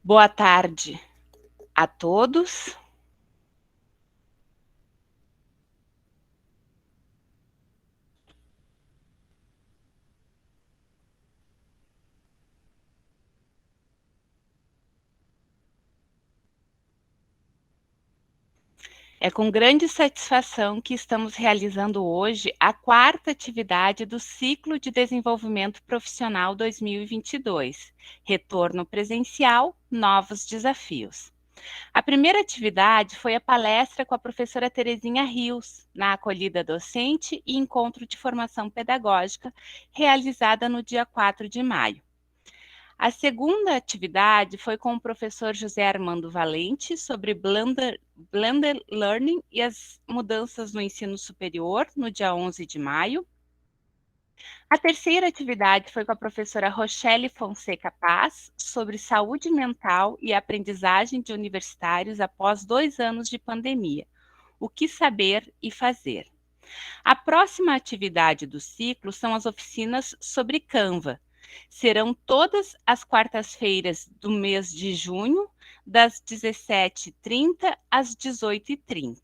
Boa tarde a todos. É com grande satisfação que estamos realizando hoje a quarta atividade do Ciclo de Desenvolvimento Profissional 2022, Retorno Presencial, Novos Desafios. A primeira atividade foi a palestra com a professora Terezinha Rios, na acolhida docente e encontro de formação pedagógica, realizada no dia 4 de maio. A segunda atividade foi com o professor José Armando Valente sobre Blended Learning e as mudanças no ensino superior, no dia 11 de maio. A terceira atividade foi com a professora Rochelle Fonseca Paz, sobre saúde mental e aprendizagem de universitários após 2 anos de pandemia. O que saber e fazer. A próxima atividade do ciclo são as oficinas sobre Canva. Serão todas as quartas-feiras do mês de junho, das 17h30 às 18h30.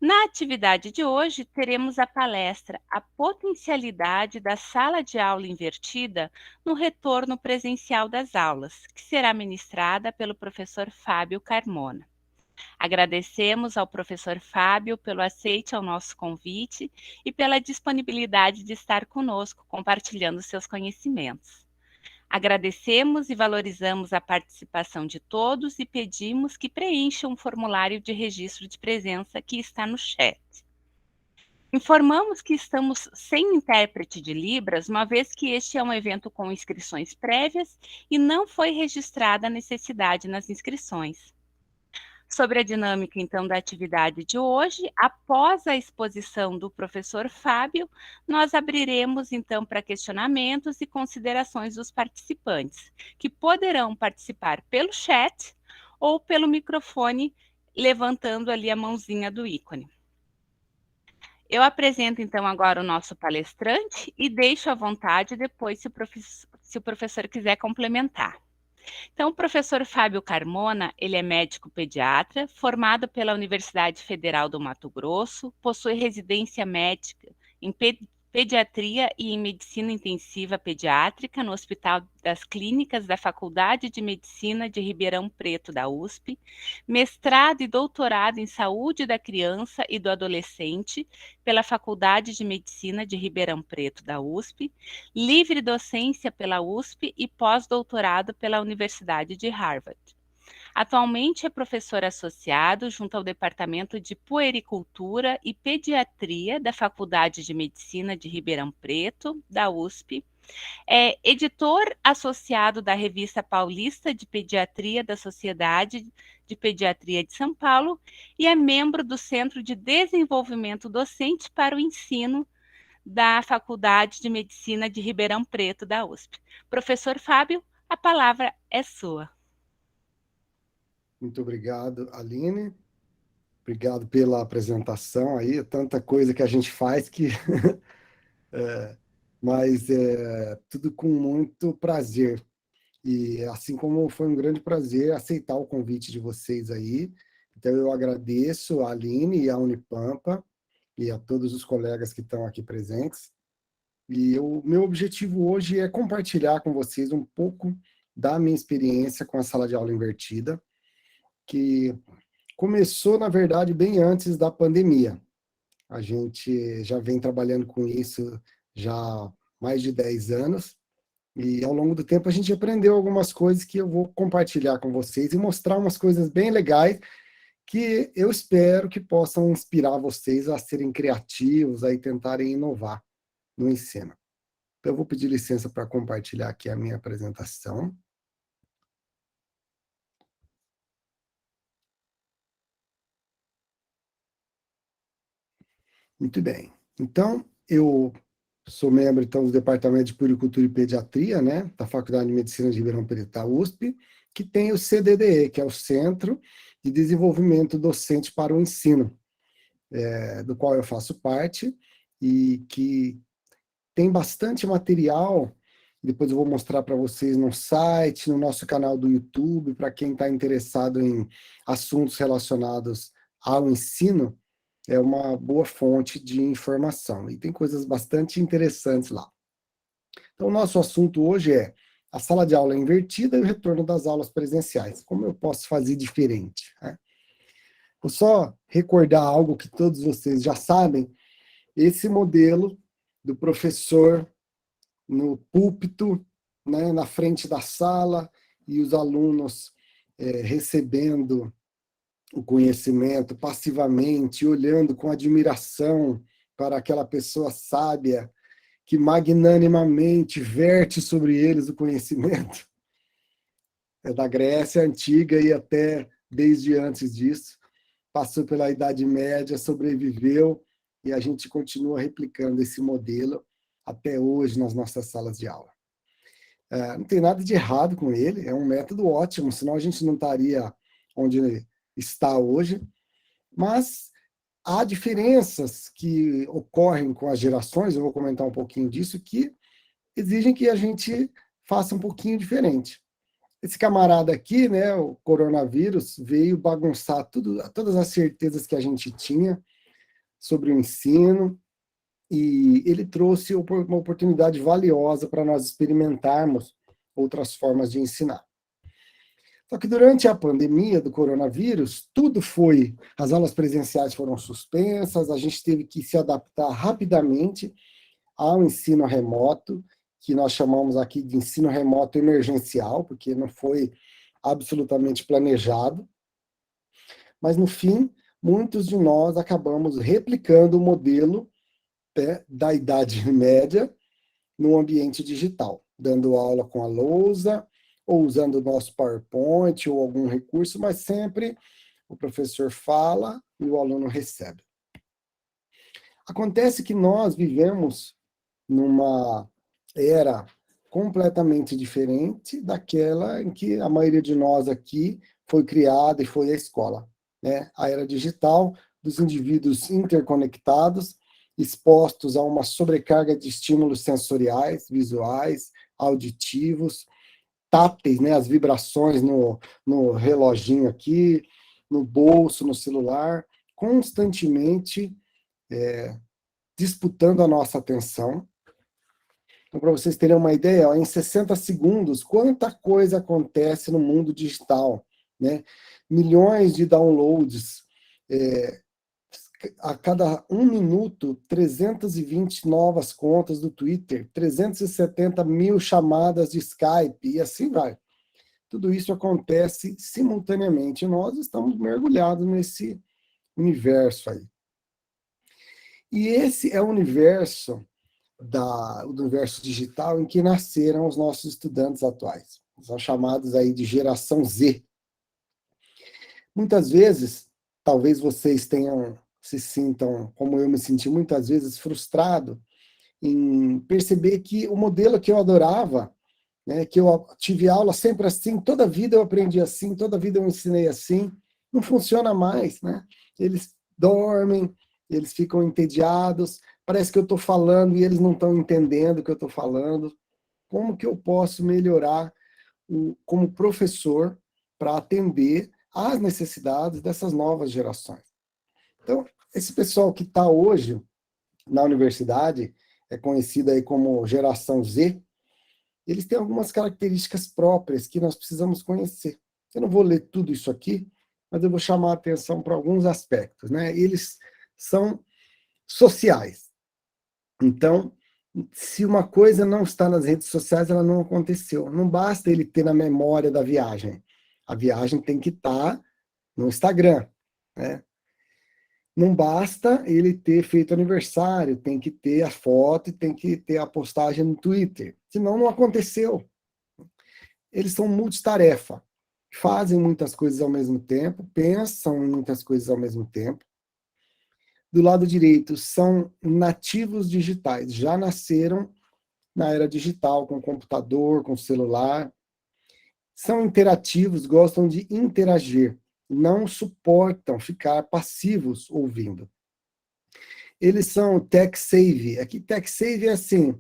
Na atividade de hoje, teremos a palestra A Potencialidade da Sala de Aula Invertida no Retorno Presencial das Aulas, que será ministrada pelo professor Fábio Carmona. Agradecemos ao professor Fábio pelo aceite ao nosso convite e pela disponibilidade de estar conosco, compartilhando seus conhecimentos. Agradecemos e valorizamos a participação de todos e pedimos que preencham o formulário de registro de presença que está no chat. Informamos que estamos sem intérprete de Libras, uma vez que este é um evento com inscrições prévias e não foi registrada a necessidade nas inscrições. Sobre a dinâmica, então, da atividade de hoje, após a exposição do professor Fábio, nós abriremos, então, para questionamentos e considerações dos participantes, que poderão participar pelo chat ou pelo microfone, levantando ali a mãozinha do ícone. Eu apresento, então, agora o nosso palestrante e deixo à vontade depois se o professor quiser complementar. Então, o professor Fábio Carmona, ele é médico pediatra, formado pela Universidade Federal do Mato Grosso, possui residência médica em pediatria e em medicina intensiva pediátrica no Hospital das Clínicas da Faculdade de Medicina de Ribeirão Preto da USP, mestrado e doutorado em saúde da criança e do adolescente pela Faculdade de Medicina de Ribeirão Preto da USP, livre docência pela USP e pós-doutorado pela Universidade de Harvard. Atualmente é professor associado junto ao Departamento de Puericultura e Pediatria da Faculdade de Medicina de Ribeirão Preto, da USP. É editor associado da Revista Paulista de Pediatria da Sociedade de Pediatria de São Paulo e é membro do Centro de Desenvolvimento Docente para o Ensino da Faculdade de Medicina de Ribeirão Preto, da USP. Professor Fábio, a palavra é sua. Muito obrigado, Aline. Obrigado pela apresentação aí. Tanta coisa que a gente faz que... mas é tudo com muito prazer. E assim como foi um grande prazer aceitar o convite de vocês aí. Então eu agradeço a Aline e a Unipampa e a todos os colegas que estão aqui presentes. E o meu objetivo hoje é compartilhar com vocês um pouco da minha experiência com a sala de aula invertida, que começou, na verdade, bem antes da pandemia. A gente já vem trabalhando com isso já há mais de 10 anos, e ao longo do tempo a gente aprendeu algumas coisas que eu vou compartilhar com vocês e mostrar umas coisas bem legais que eu espero que possam inspirar vocês a serem criativos, a tentarem inovar no ensino. Então, eu vou pedir licença para compartilhar aqui a minha apresentação. Muito bem. Então, eu sou membro, então, do Departamento de Puericultura e Pediatria, né, da Faculdade de Medicina de Ribeirão Preto da USP, que tem o CDDE, que é o Centro de Desenvolvimento Docente para o Ensino, do qual eu faço parte, e que tem bastante material depois eu vou mostrar para vocês no site, no nosso canal do YouTube, para quem está interessado em assuntos relacionados ao ensino, é uma boa fonte de informação, e tem coisas bastante interessantes lá. Então, o nosso assunto hoje é a sala de aula invertida e o retorno das aulas presenciais. Como eu posso fazer diferente, né? Vou só recordar algo que todos vocês já sabem, esse modelo do professor no púlpito, né, na frente da sala, e os alunos recebendo o conhecimento passivamente, olhando com admiração para aquela pessoa sábia que magnanimamente verte sobre eles o conhecimento. É da Grécia Antiga e até desde antes disso. Passou pela Idade Média, sobreviveu, e a gente continua replicando esse modelo até hoje nas nossas salas de aula. Não tem nada de errado com ele, é um método ótimo, senão a gente não estaria onde está hoje, mas há diferenças que ocorrem com as gerações, eu vou comentar um pouquinho disso, que exigem que a gente faça um pouquinho diferente. Esse camarada aqui, né, o coronavírus, veio bagunçar todas as certezas que a gente tinha sobre o ensino, e ele trouxe uma oportunidade valiosa para nós experimentarmos outras formas de ensinar. Só que durante a pandemia do coronavírus, as aulas presenciais foram suspensas, a gente teve que se adaptar rapidamente ao ensino remoto, que nós chamamos aqui de ensino remoto emergencial, porque não foi absolutamente planejado. Mas, no fim, muitos de nós acabamos replicando o modelo da Idade Média no ambiente digital, dando aula com a lousa, ou usando o nosso PowerPoint ou algum recurso, mas sempre o professor fala e o aluno recebe. Acontece que nós vivemos numa era completamente diferente daquela em que a maioria de nós aqui foi criada e foi à escola, né? A era digital, dos indivíduos interconectados, expostos a uma sobrecarga de estímulos sensoriais, visuais, auditivos, táteis, né? As vibrações no reloginho aqui, no bolso, no celular, constantemente disputando a nossa atenção. Então, para vocês terem uma ideia, em 60 segundos, quanta coisa acontece no mundo digital, né? Milhões de downloads, a cada 1 minuto, 320 novas contas do Twitter, 370 mil chamadas de Skype, e assim vai. Tudo isso acontece simultaneamente, e nós estamos mergulhados nesse universo aí. E esse é o universo do universo digital em que nasceram os nossos estudantes atuais. São chamados aí de geração Z. Muitas vezes, talvez vocês se sintam, como eu me senti muitas vezes, frustrado em perceber que o modelo que eu adorava, né, que eu tive aula sempre assim, toda a vida eu aprendi assim, toda a vida eu ensinei assim, não funciona mais, né? Eles dormem, eles ficam entediados, parece que eu estou falando e eles não estão entendendo o que eu estou falando. Como que eu posso melhorar como professor para atender às necessidades dessas novas gerações? Então, esse pessoal que está hoje na universidade, é conhecido aí como geração Z, eles têm algumas características próprias que nós precisamos conhecer. Eu não vou ler tudo isso aqui, mas eu vou chamar a atenção para alguns aspectos, né? Eles são sociais. Então, se uma coisa não está nas redes sociais, ela não aconteceu. Não basta ele ter na memória da viagem. A viagem tem que estar no Instagram, né? Não basta ele ter feito aniversário, tem que ter a foto e tem que ter a postagem no Twitter. Senão não aconteceu. Eles são multitarefa. Fazem muitas coisas ao mesmo tempo, pensam em muitas coisas ao mesmo tempo. Do lado direito, são nativos digitais, já nasceram na era digital, com computador, com celular. São interativos, gostam de interagir, não suportam ficar passivos ouvindo. Eles são tech-savvy. Aqui, tech-savvy é assim,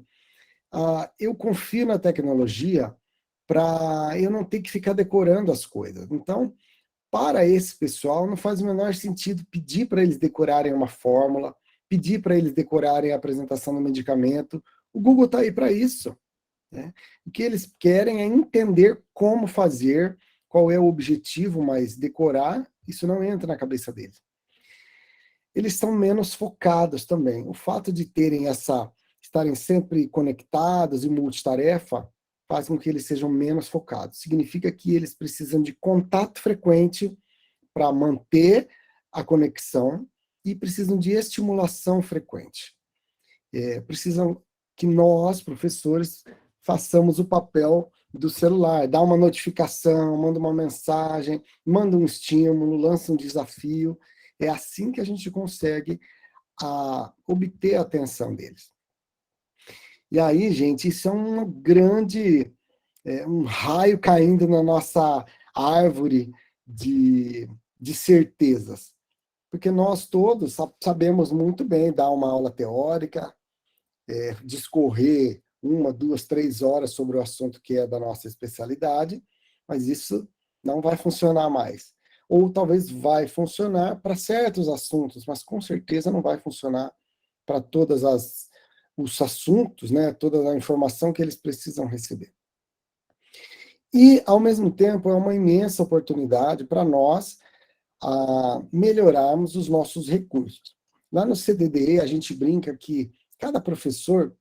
Eu confio na tecnologia para eu não ter que ficar decorando as coisas. Então, para esse pessoal, não faz o menor sentido pedir para eles decorarem uma fórmula, pedir para eles decorarem a apresentação do medicamento. O Google está aí para isso. Né? O que eles querem é entender como fazer, qual é o objetivo, mas decorar, isso não entra na cabeça deles. Eles são menos focados também. O fato de estarem sempre conectados e multitarefa, faz com que eles sejam menos focados. Significa que eles precisam de contato frequente para manter a conexão e precisam de estimulação frequente. Precisam que nós, professores, façamos o papel do celular, dá uma notificação, manda uma mensagem, manda um estímulo, lança um desafio. É assim que a gente consegue obter a atenção deles. E aí, gente, isso é um raio caindo na nossa árvore de certezas. Porque nós todos sabemos muito bem dar uma aula teórica, discorrer 1, 2, 3 horas sobre o assunto que é da nossa especialidade, mas isso não vai funcionar mais. Ou talvez vai funcionar para certos assuntos, mas com certeza não vai funcionar para todos os assuntos, né, toda a informação que eles precisam receber. E, ao mesmo tempo, é uma imensa oportunidade para nós melhorarmos os nossos recursos. Lá no CDDE, a gente brinca que cada professor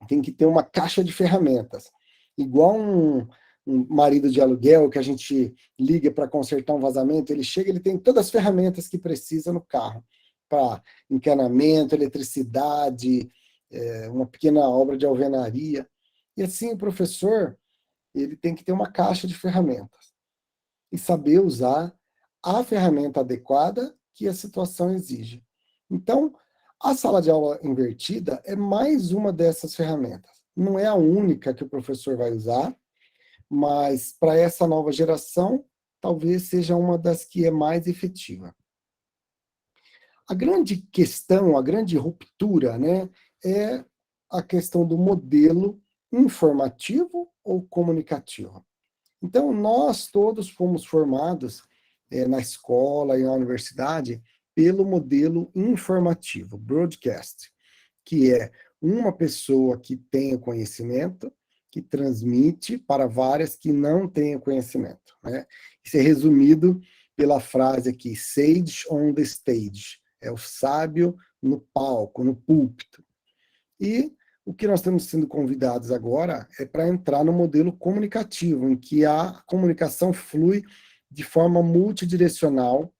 tem que ter uma caixa de ferramentas, igual um marido de aluguel que a gente liga para consertar um vazamento, ele chega, ele tem todas as ferramentas que precisa no carro, para encanamento, eletricidade, uma pequena obra de alvenaria. E assim, o professor, ele tem que ter uma caixa de ferramentas e saber usar a ferramenta adequada que a situação exige. Então, a sala de aula invertida é mais uma dessas ferramentas. Não é a única que o professor vai usar, mas para essa nova geração, talvez seja uma das que é mais efetiva. A grande questão, a grande ruptura, né, é a questão do modelo informativo ou comunicativo. Então, nós todos fomos formados na escola e na universidade pelo modelo informativo, broadcast, que é uma pessoa que tem o conhecimento, que transmite para várias que não têm o conhecimento. Né? Isso é resumido pela frase aqui, sage on the stage, é o sábio no palco, no púlpito. E o que nós estamos sendo convidados agora é para entrar no modelo comunicativo, em que a comunicação flui de forma multidirecional,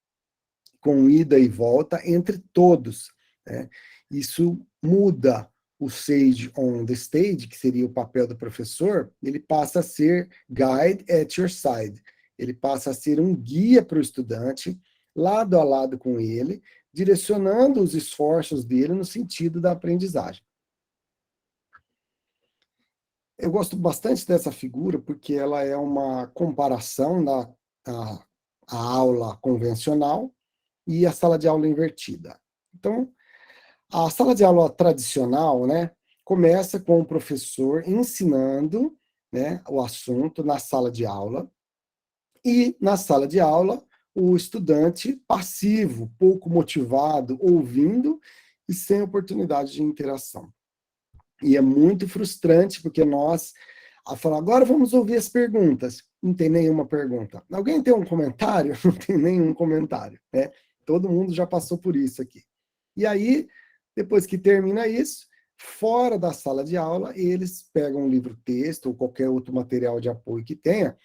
com ida e volta entre todos. Né? Isso muda o sage on the stage, que seria o papel do professor, ele passa a ser guide at your side. Ele passa a ser um guia para o estudante, lado a lado com ele, direcionando os esforços dele no sentido da aprendizagem. Eu gosto bastante dessa figura porque ela é uma comparação da a aula convencional e a sala de aula invertida. Então, a sala de aula tradicional, né, começa com o professor ensinando, né, o assunto na sala de aula, e na sala de aula o estudante passivo, pouco motivado, ouvindo e sem oportunidade de interação. E é muito frustrante, porque nós falamos, agora vamos ouvir as perguntas. Não tem nenhuma pergunta. Alguém tem um comentário? Não tem nenhum comentário. Né? Todo mundo já passou por isso aqui. E aí, depois que termina isso, fora da sala de aula, eles pegam um livro-texto ou qualquer outro material de apoio que tenha,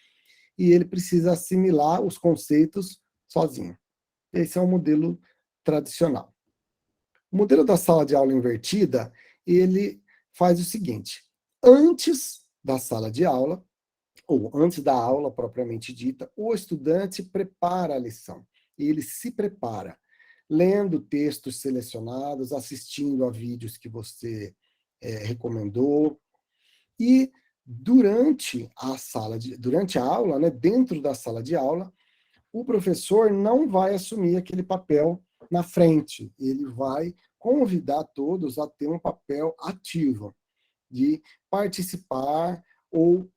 e ele precisa assimilar os conceitos sozinho. Esse é o modelo tradicional. O modelo da sala de aula invertida, ele faz o seguinte: antes da sala de aula, ou antes da aula propriamente dita, o estudante prepara a lição. Ele se prepara, lendo textos selecionados, assistindo a vídeos que você recomendou, e durante a aula, né, dentro da sala de aula, o professor não vai assumir aquele papel na frente, ele vai convidar todos a ter um papel ativo. de participar ou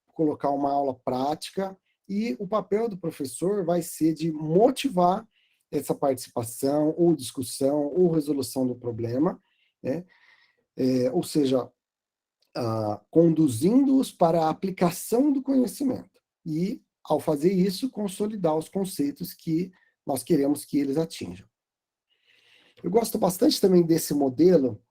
colocar uma aula prática, e o papel do professor vai ser de motivar essa participação, ou discussão, ou resolução do problema, né? Ou seja, conduzindo-os para a aplicação do conhecimento. E, ao fazer isso, consolidar os conceitos que nós queremos que eles atinjam. Eu gosto bastante também desse modelo,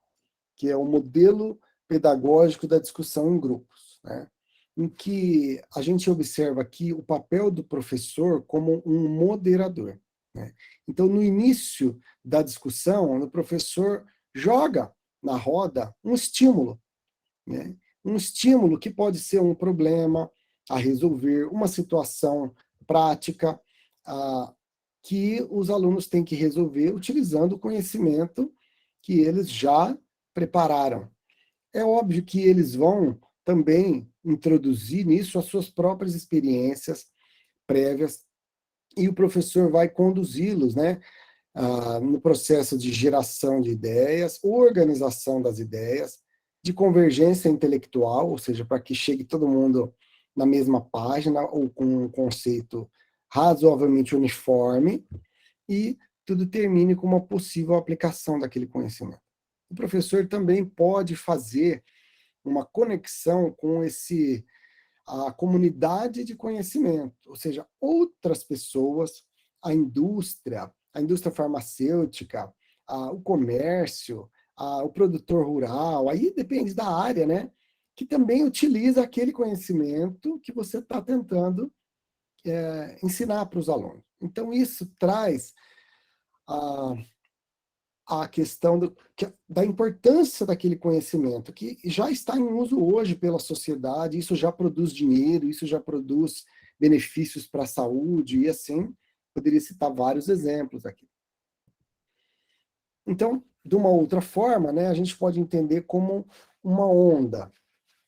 que é o modelo pedagógico da discussão em grupos, né? Em que a gente observa aqui o papel do professor como um moderador, né? Então, no início da discussão, o professor joga na roda um estímulo, né? Um estímulo que pode ser um problema a resolver, uma situação prática que os alunos têm que resolver utilizando o conhecimento que eles já prepararam. É óbvio que eles vão também introduzir nisso as suas próprias experiências prévias, e o professor vai conduzi-los, né, no processo de geração de ideias, organização das ideias, de convergência intelectual, ou seja, para que chegue todo mundo na mesma página ou com um conceito razoavelmente uniforme, e tudo termine com uma possível aplicação daquele conhecimento. O professor também pode fazer uma conexão com a comunidade de conhecimento, ou seja, outras pessoas, a indústria farmacêutica, o comércio, o produtor rural, aí depende da área, né? Que também utiliza aquele conhecimento que você está tentando ensinar para os alunos. Então, isso traz a questão da importância daquele conhecimento, que já está em uso hoje pela sociedade, isso já produz dinheiro, isso já produz benefícios para a saúde, e assim, poderia citar vários exemplos aqui. Então, de uma outra forma, né, a gente pode entender como uma onda.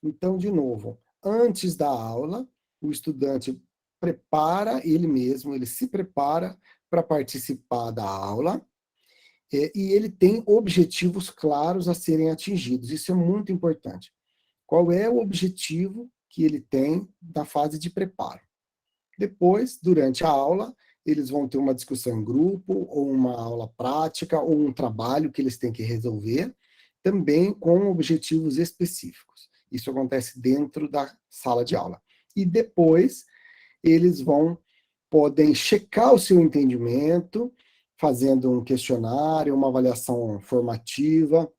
Então, de novo, antes da aula, o estudante prepara ele mesmo, ele se prepara para participar da aula, e ele tem objetivos claros a serem atingidos. Isso é muito importante. Qual é o objetivo que ele tem da fase de preparo? Depois, durante a aula, eles vão ter uma discussão em grupo, ou uma aula prática, ou um trabalho que eles têm que resolver, também com objetivos específicos. Isso acontece dentro da sala de aula. E depois, eles podem checar o seu entendimento, fazendo um questionário, uma avaliação formativa,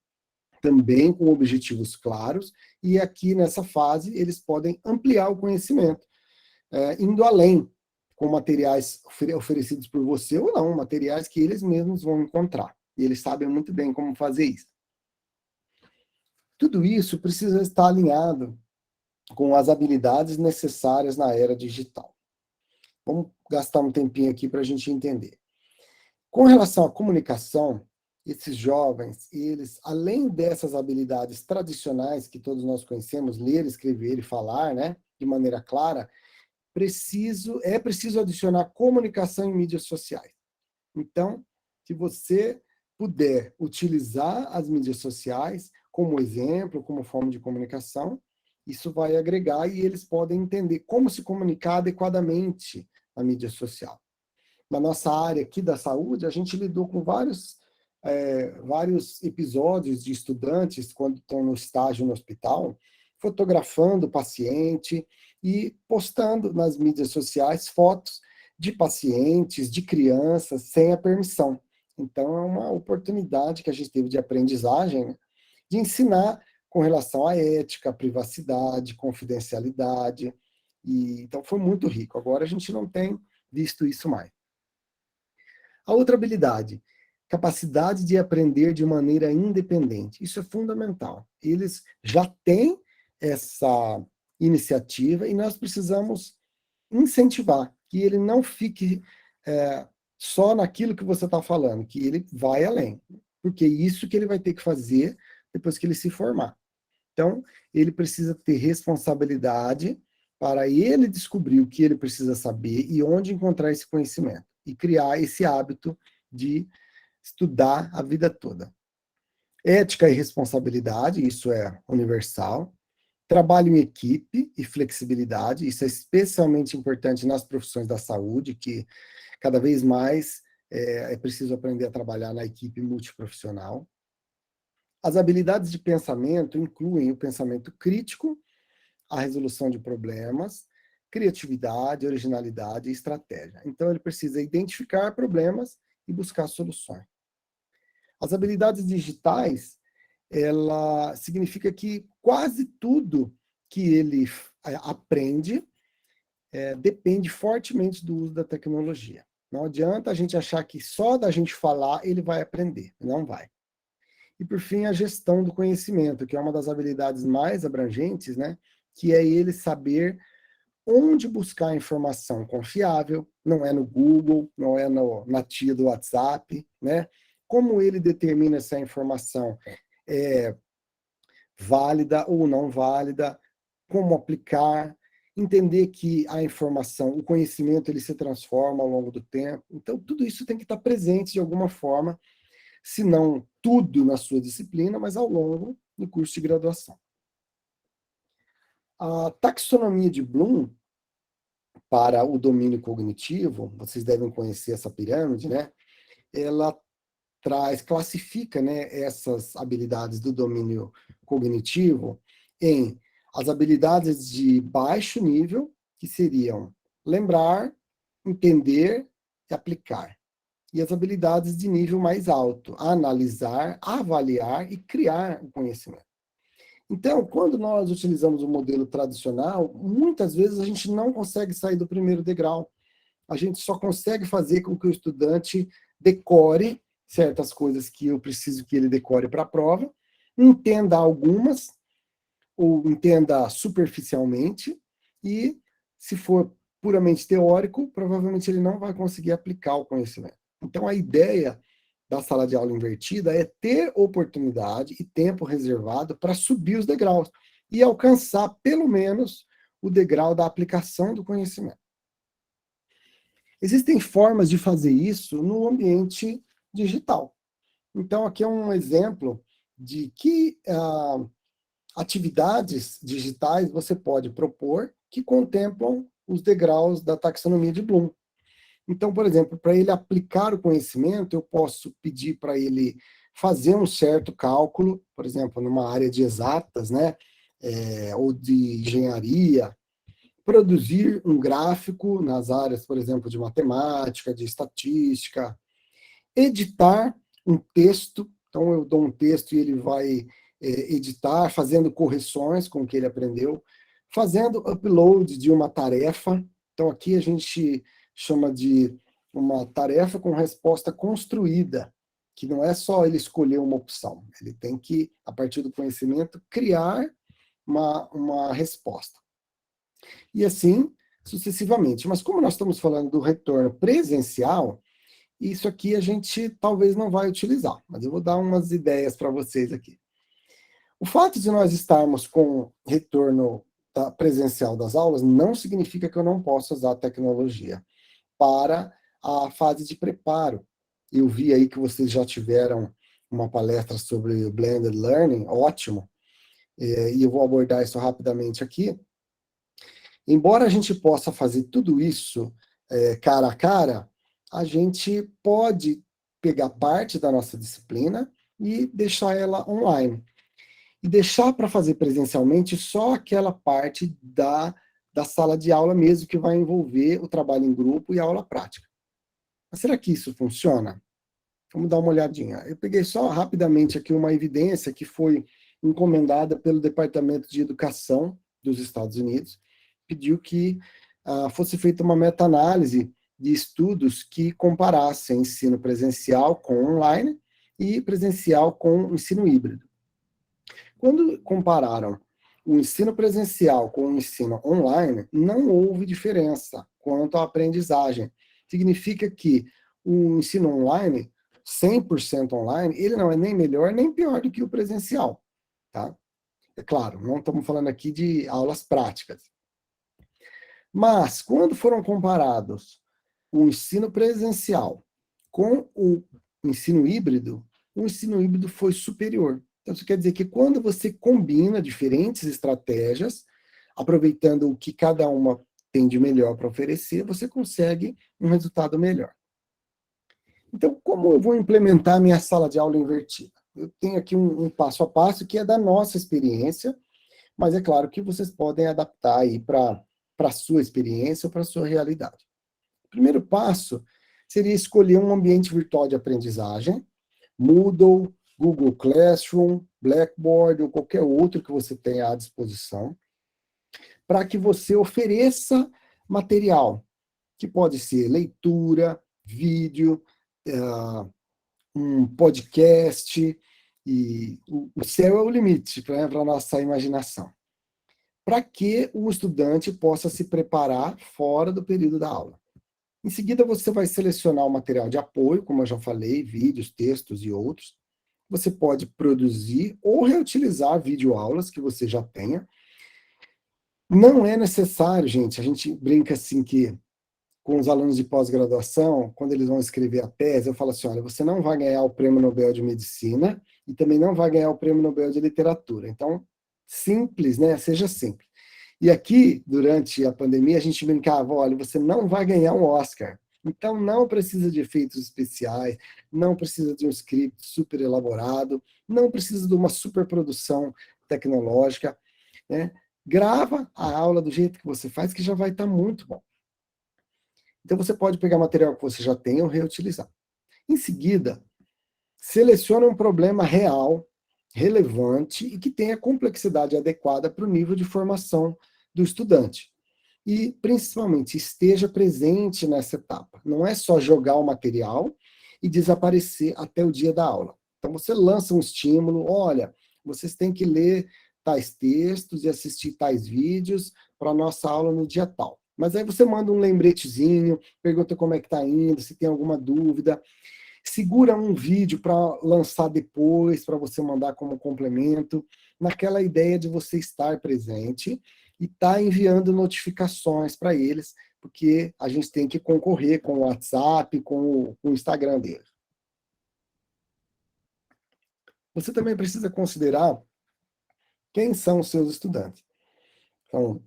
também com objetivos claros, e aqui nessa fase eles podem ampliar o conhecimento, indo além, com materiais oferecidos por você ou não, materiais que eles mesmos vão encontrar, e eles sabem muito bem como fazer isso. Tudo isso precisa estar alinhado com as habilidades necessárias na era digital. Vamos gastar um tempinho aqui para a gente entender. Com relação à comunicação, esses jovens, eles, além dessas habilidades tradicionais que todos nós conhecemos, ler, escrever e falar, né, de maneira clara, é preciso adicionar comunicação em mídias sociais. Então, se você puder utilizar as mídias sociais como exemplo, como forma de comunicação, isso vai agregar, e eles podem entender como se comunicar adequadamente na mídia social. Na nossa área aqui da saúde, a gente lidou com vários episódios de estudantes, quando estão no estágio no hospital, fotografando o paciente e postando nas mídias sociais fotos de pacientes, de crianças, sem a permissão. Então, é uma oportunidade que a gente teve de aprendizagem, né, de ensinar com relação à ética, privacidade, confidencialidade. Então, foi muito rico. Agora, a gente não tem visto isso mais. A outra habilidade, capacidade de aprender de maneira independente. Isso é fundamental. Eles já têm essa iniciativa e nós precisamos incentivar que ele não fique só naquilo que você está falando, que ele vai além, porque é isso que ele vai ter que fazer depois que ele se formar. Então, ele precisa ter responsabilidade para ele descobrir o que ele precisa saber e onde encontrar esse conhecimento, e criar esse hábito de estudar a vida toda. Ética e responsabilidade, isso é universal. Trabalho em equipe e flexibilidade, isso é especialmente importante nas profissões da saúde, que cada vez mais é preciso aprender a trabalhar na equipe multiprofissional. As habilidades de pensamento incluem o pensamento crítico, a resolução de problemas, criatividade, originalidade e estratégia. Então, ele precisa identificar problemas e buscar soluções. As habilidades digitais, ela significa que quase tudo que ele aprende depende fortemente do uso da tecnologia. Não adianta a gente achar que só da gente falar ele vai aprender, não vai. E por fim, a gestão do conhecimento, que é uma das habilidades mais abrangentes, né? Que é ele saber onde buscar informação confiável, não é no Google, não é na tia do WhatsApp, né? Como ele determina se a informação é válida ou não válida, como aplicar, entender que a informação, o conhecimento, ele se transforma ao longo do tempo. Então, tudo isso tem que estar presente de alguma forma, se não tudo na sua disciplina, mas ao longo do curso de graduação. A taxonomia de Bloom para o domínio cognitivo, vocês devem conhecer essa pirâmide, né? Ela classifica, né, essas habilidades do domínio cognitivo em as habilidades de baixo nível, que seriam lembrar, entender e aplicar. E as habilidades de nível mais alto, analisar, avaliar e criar o conhecimento. Então, quando nós utilizamos o modelo tradicional, muitas vezes a gente não consegue sair do primeiro degrau. A gente só consegue fazer com que o estudante decore certas coisas que eu preciso que ele decore para a prova, entenda algumas, ou entenda superficialmente, e se for puramente teórico, provavelmente ele não vai conseguir aplicar o conhecimento. Então, a ideia da sala de aula invertida é ter oportunidade e tempo reservado para subir os degraus e alcançar, pelo menos, o degrau da aplicação do conhecimento. Existem formas de fazer isso no ambiente digital. Então, aqui é um exemplo de que atividades digitais você pode propor que contemplam os degraus da taxonomia de Bloom. Então, por exemplo, para ele aplicar o conhecimento, eu posso pedir para ele fazer um certo cálculo, por exemplo, numa área de exatas, né, ou de engenharia, produzir um gráfico nas áreas, por exemplo, de matemática, de estatística, editar um texto, então eu dou um texto e ele vai editar, fazendo correções com o que ele aprendeu, fazendo upload de uma tarefa, então aqui a gente chama de uma tarefa com resposta construída, que não é só ele escolher uma opção, ele tem que, a partir do conhecimento, criar uma resposta. E assim sucessivamente. Mas como nós estamos falando do retorno presencial, isso aqui a gente talvez não vai utilizar, mas eu vou dar umas ideias para vocês aqui. O fato de nós estarmos com retorno presencial das aulas não significa que eu não possa usar a tecnologia para a fase de preparo. Eu vi aí que vocês já tiveram uma palestra sobre o Blended Learning, ótimo, e eu vou abordar isso rapidamente aqui. Embora a gente possa fazer tudo isso cara a cara, a gente pode pegar parte da nossa disciplina e deixar ela online. E deixar para fazer presencialmente só aquela parte da sala de aula mesmo, que vai envolver o trabalho em grupo e a aula prática. Mas será que isso funciona? Vamos dar uma olhadinha. Eu peguei só rapidamente aqui uma evidência que foi encomendada pelo Departamento de Educação dos Estados Unidos, pediu que fosse feita uma meta-análise de estudos que comparassem ensino presencial com online e presencial com ensino híbrido. Quando compararam o ensino presencial com o ensino online, não houve diferença quanto à aprendizagem. Significa que o ensino online, 100% online, ele não é nem melhor nem pior do que o presencial, tá? É claro, não estamos falando aqui de aulas práticas. Mas, quando foram comparados o ensino presencial com o ensino híbrido, o ensino híbrido foi superior. Então, isso quer dizer que quando você combina diferentes estratégias, aproveitando o que cada uma tem de melhor para oferecer, você consegue um resultado melhor. Então, como eu vou implementar a minha sala de aula invertida? Eu tenho aqui um passo a passo que é da nossa experiência, mas é claro que vocês podem adaptar aí para a sua experiência ou para a sua realidade. O primeiro passo seria escolher um ambiente virtual de aprendizagem, Moodle, Google Classroom, Blackboard ou qualquer outro que você tenha à disposição, para que você ofereça material, que pode ser leitura, vídeo, um podcast, e o céu é o limite para a nossa imaginação. Para que o estudante possa se preparar fora do período da aula. Em seguida, você vai selecionar o material de apoio, como eu já falei, vídeos, textos e outros. Você pode produzir ou reutilizar videoaulas que você já tenha. Não é necessário, gente, a gente brinca assim que com os alunos de pós-graduação, quando eles vão escrever a tese, eu falo assim, olha, você não vai ganhar o Prêmio Nobel de Medicina e também não vai ganhar o Prêmio Nobel de Literatura. Então, simples, né? Seja simples. E aqui, durante a pandemia, a gente brincava, olha, você não vai ganhar um Oscar. Então, não precisa de efeitos especiais, não precisa de um script super elaborado, não precisa de uma superprodução tecnológica, né? Grava a aula do jeito que você faz, que já vai estar muito bom. Então, você pode pegar material que você já tem ou reutilizar. Em seguida, selecione um problema real, relevante e que tenha complexidade adequada para o nível de formação do estudante. E, principalmente, esteja presente nessa etapa. Não é só jogar o material e desaparecer até o dia da aula. Então, você lança um estímulo, olha, vocês têm que ler tais textos e assistir tais vídeos para a nossa aula no dia tal. Mas aí você manda um lembretezinho, pergunta como é que está indo, se tem alguma dúvida. Segura um vídeo para lançar depois, para você mandar como complemento, naquela ideia de você estar presente e estar enviando notificações para eles, porque a gente tem que concorrer com o WhatsApp, com o Instagram deles. Você também precisa considerar quem são os seus estudantes. São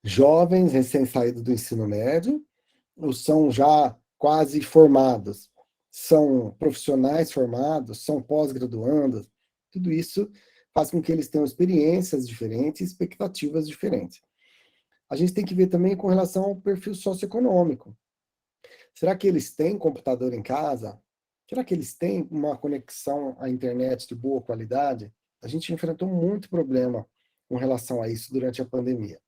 jovens recém-saídos do ensino médio, ou são já quase formados? São profissionais formados? São pós-graduandos? Tudo isso faz com que eles tenham experiências diferentes e expectativas diferentes. A gente tem que ver também com relação ao perfil socioeconômico. Será que eles têm computador em casa? Será que eles têm uma conexão à internet de boa qualidade? A gente enfrentou muito problema com relação a isso durante a pandemia.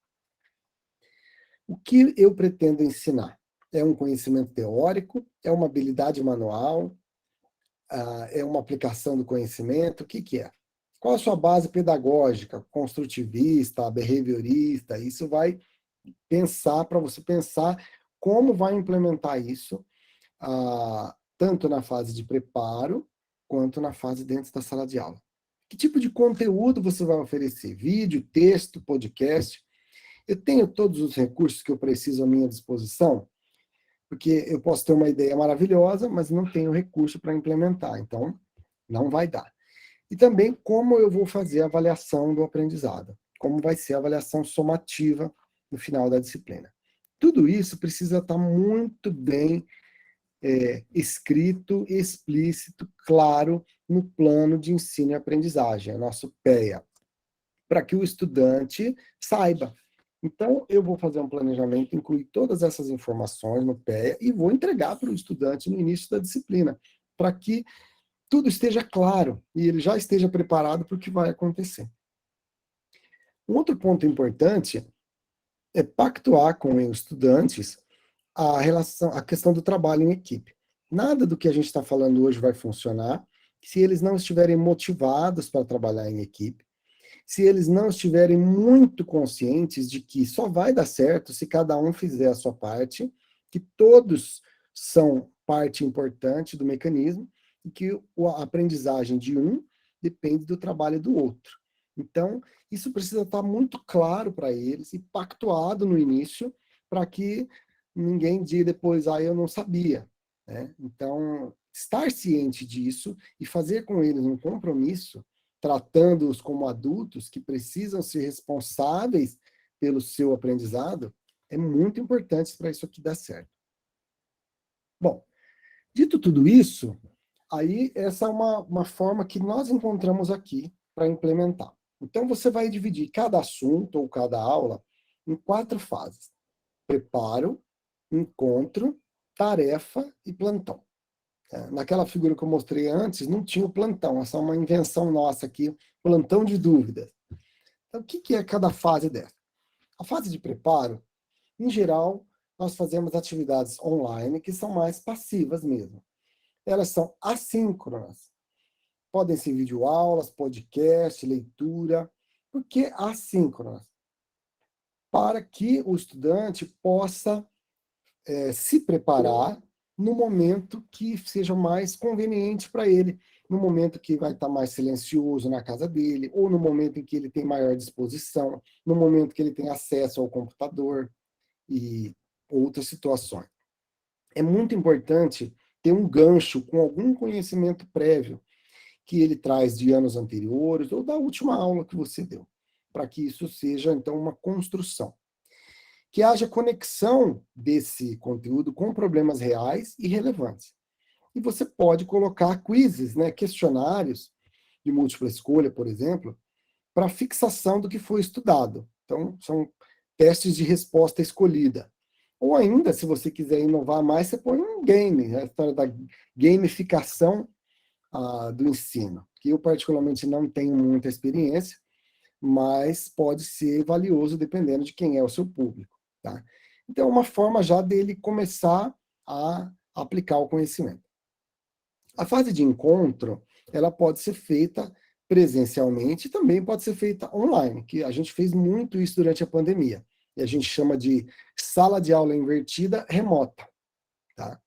O que eu pretendo ensinar? É um conhecimento teórico? É uma habilidade manual? É uma aplicação do conhecimento? O que que é? Qual a sua base pedagógica? Construtivista, behaviorista? Isso vai pensar, para você pensar como vai implementar isso, tanto na fase de preparo, quanto na fase dentro da sala de aula. Que tipo de conteúdo você vai oferecer? Vídeo, texto, podcast? Eu tenho todos os recursos que eu preciso à minha disposição? Porque eu posso ter uma ideia maravilhosa, mas não tenho recurso para implementar, então não vai dar. E também como eu vou fazer a avaliação do aprendizado, como vai ser a avaliação somativa no final da disciplina. Tudo isso precisa estar muito bem escrito, explícito, claro no plano de ensino e aprendizagem, o nosso PEA, para que o estudante saiba. Então, eu vou fazer um planejamento, incluir todas essas informações no PEA e vou entregar para o estudante no início da disciplina, para que tudo esteja claro e ele já esteja preparado para o que vai acontecer. Um outro ponto importante é pactuar com os estudantes a questão do trabalho em equipe. Nada do que a gente está falando hoje vai funcionar se eles não estiverem motivados para trabalhar em equipe, se eles não estiverem muito conscientes de que só vai dar certo se cada um fizer a sua parte, que todos são parte importante do mecanismo e que a aprendizagem de um depende do trabalho do outro. Então, isso precisa estar muito claro para eles e pactuado no início, para que ninguém diga depois, eu não sabia. Né? Então, estar ciente disso e fazer com eles um compromisso, tratando-os como adultos que precisam ser responsáveis pelo seu aprendizado, é muito importante para isso aqui dar certo. Bom, dito tudo isso, aí essa é uma forma que nós encontramos aqui para implementar. Então, você vai dividir cada assunto ou cada aula em 4 fases: preparo, encontro, tarefa e plantão. Naquela figura que eu mostrei antes, não tinha o plantão, essa é uma invenção nossa aqui, plantão de dúvidas. Então, o que é cada fase dessa? A fase de preparo, em geral, nós fazemos atividades online que são mais passivas mesmo. Elas são assíncronas. Podem ser videoaulas, podcast, leitura. Por que assíncronas? Para que o estudante possa se preparar no momento que seja mais conveniente para ele, no momento que vai estar mais silencioso na casa dele, ou no momento em que ele tem maior disposição, no momento que ele tem acesso ao computador e outras situações. É muito importante ter um gancho com algum conhecimento prévio que ele traz de anos anteriores ou da última aula que você deu, para que isso seja, então, uma construção. Que haja conexão desse conteúdo com problemas reais e relevantes. E você pode colocar quizzes, né, questionários de múltipla escolha, por exemplo, para fixação do que foi estudado. Então, são testes de resposta escolhida. Ou ainda, se você quiser inovar mais, você põe um game, a história da gamificação do ensino, que eu particularmente não tenho muita experiência, mas pode ser valioso dependendo de quem é o seu público. Tá? Então, é uma forma já dele começar a aplicar o conhecimento. A fase de encontro, ela pode ser feita presencialmente e também pode ser feita online, que a gente fez muito isso durante a pandemia. E a gente chama de sala de aula invertida remota. Tá?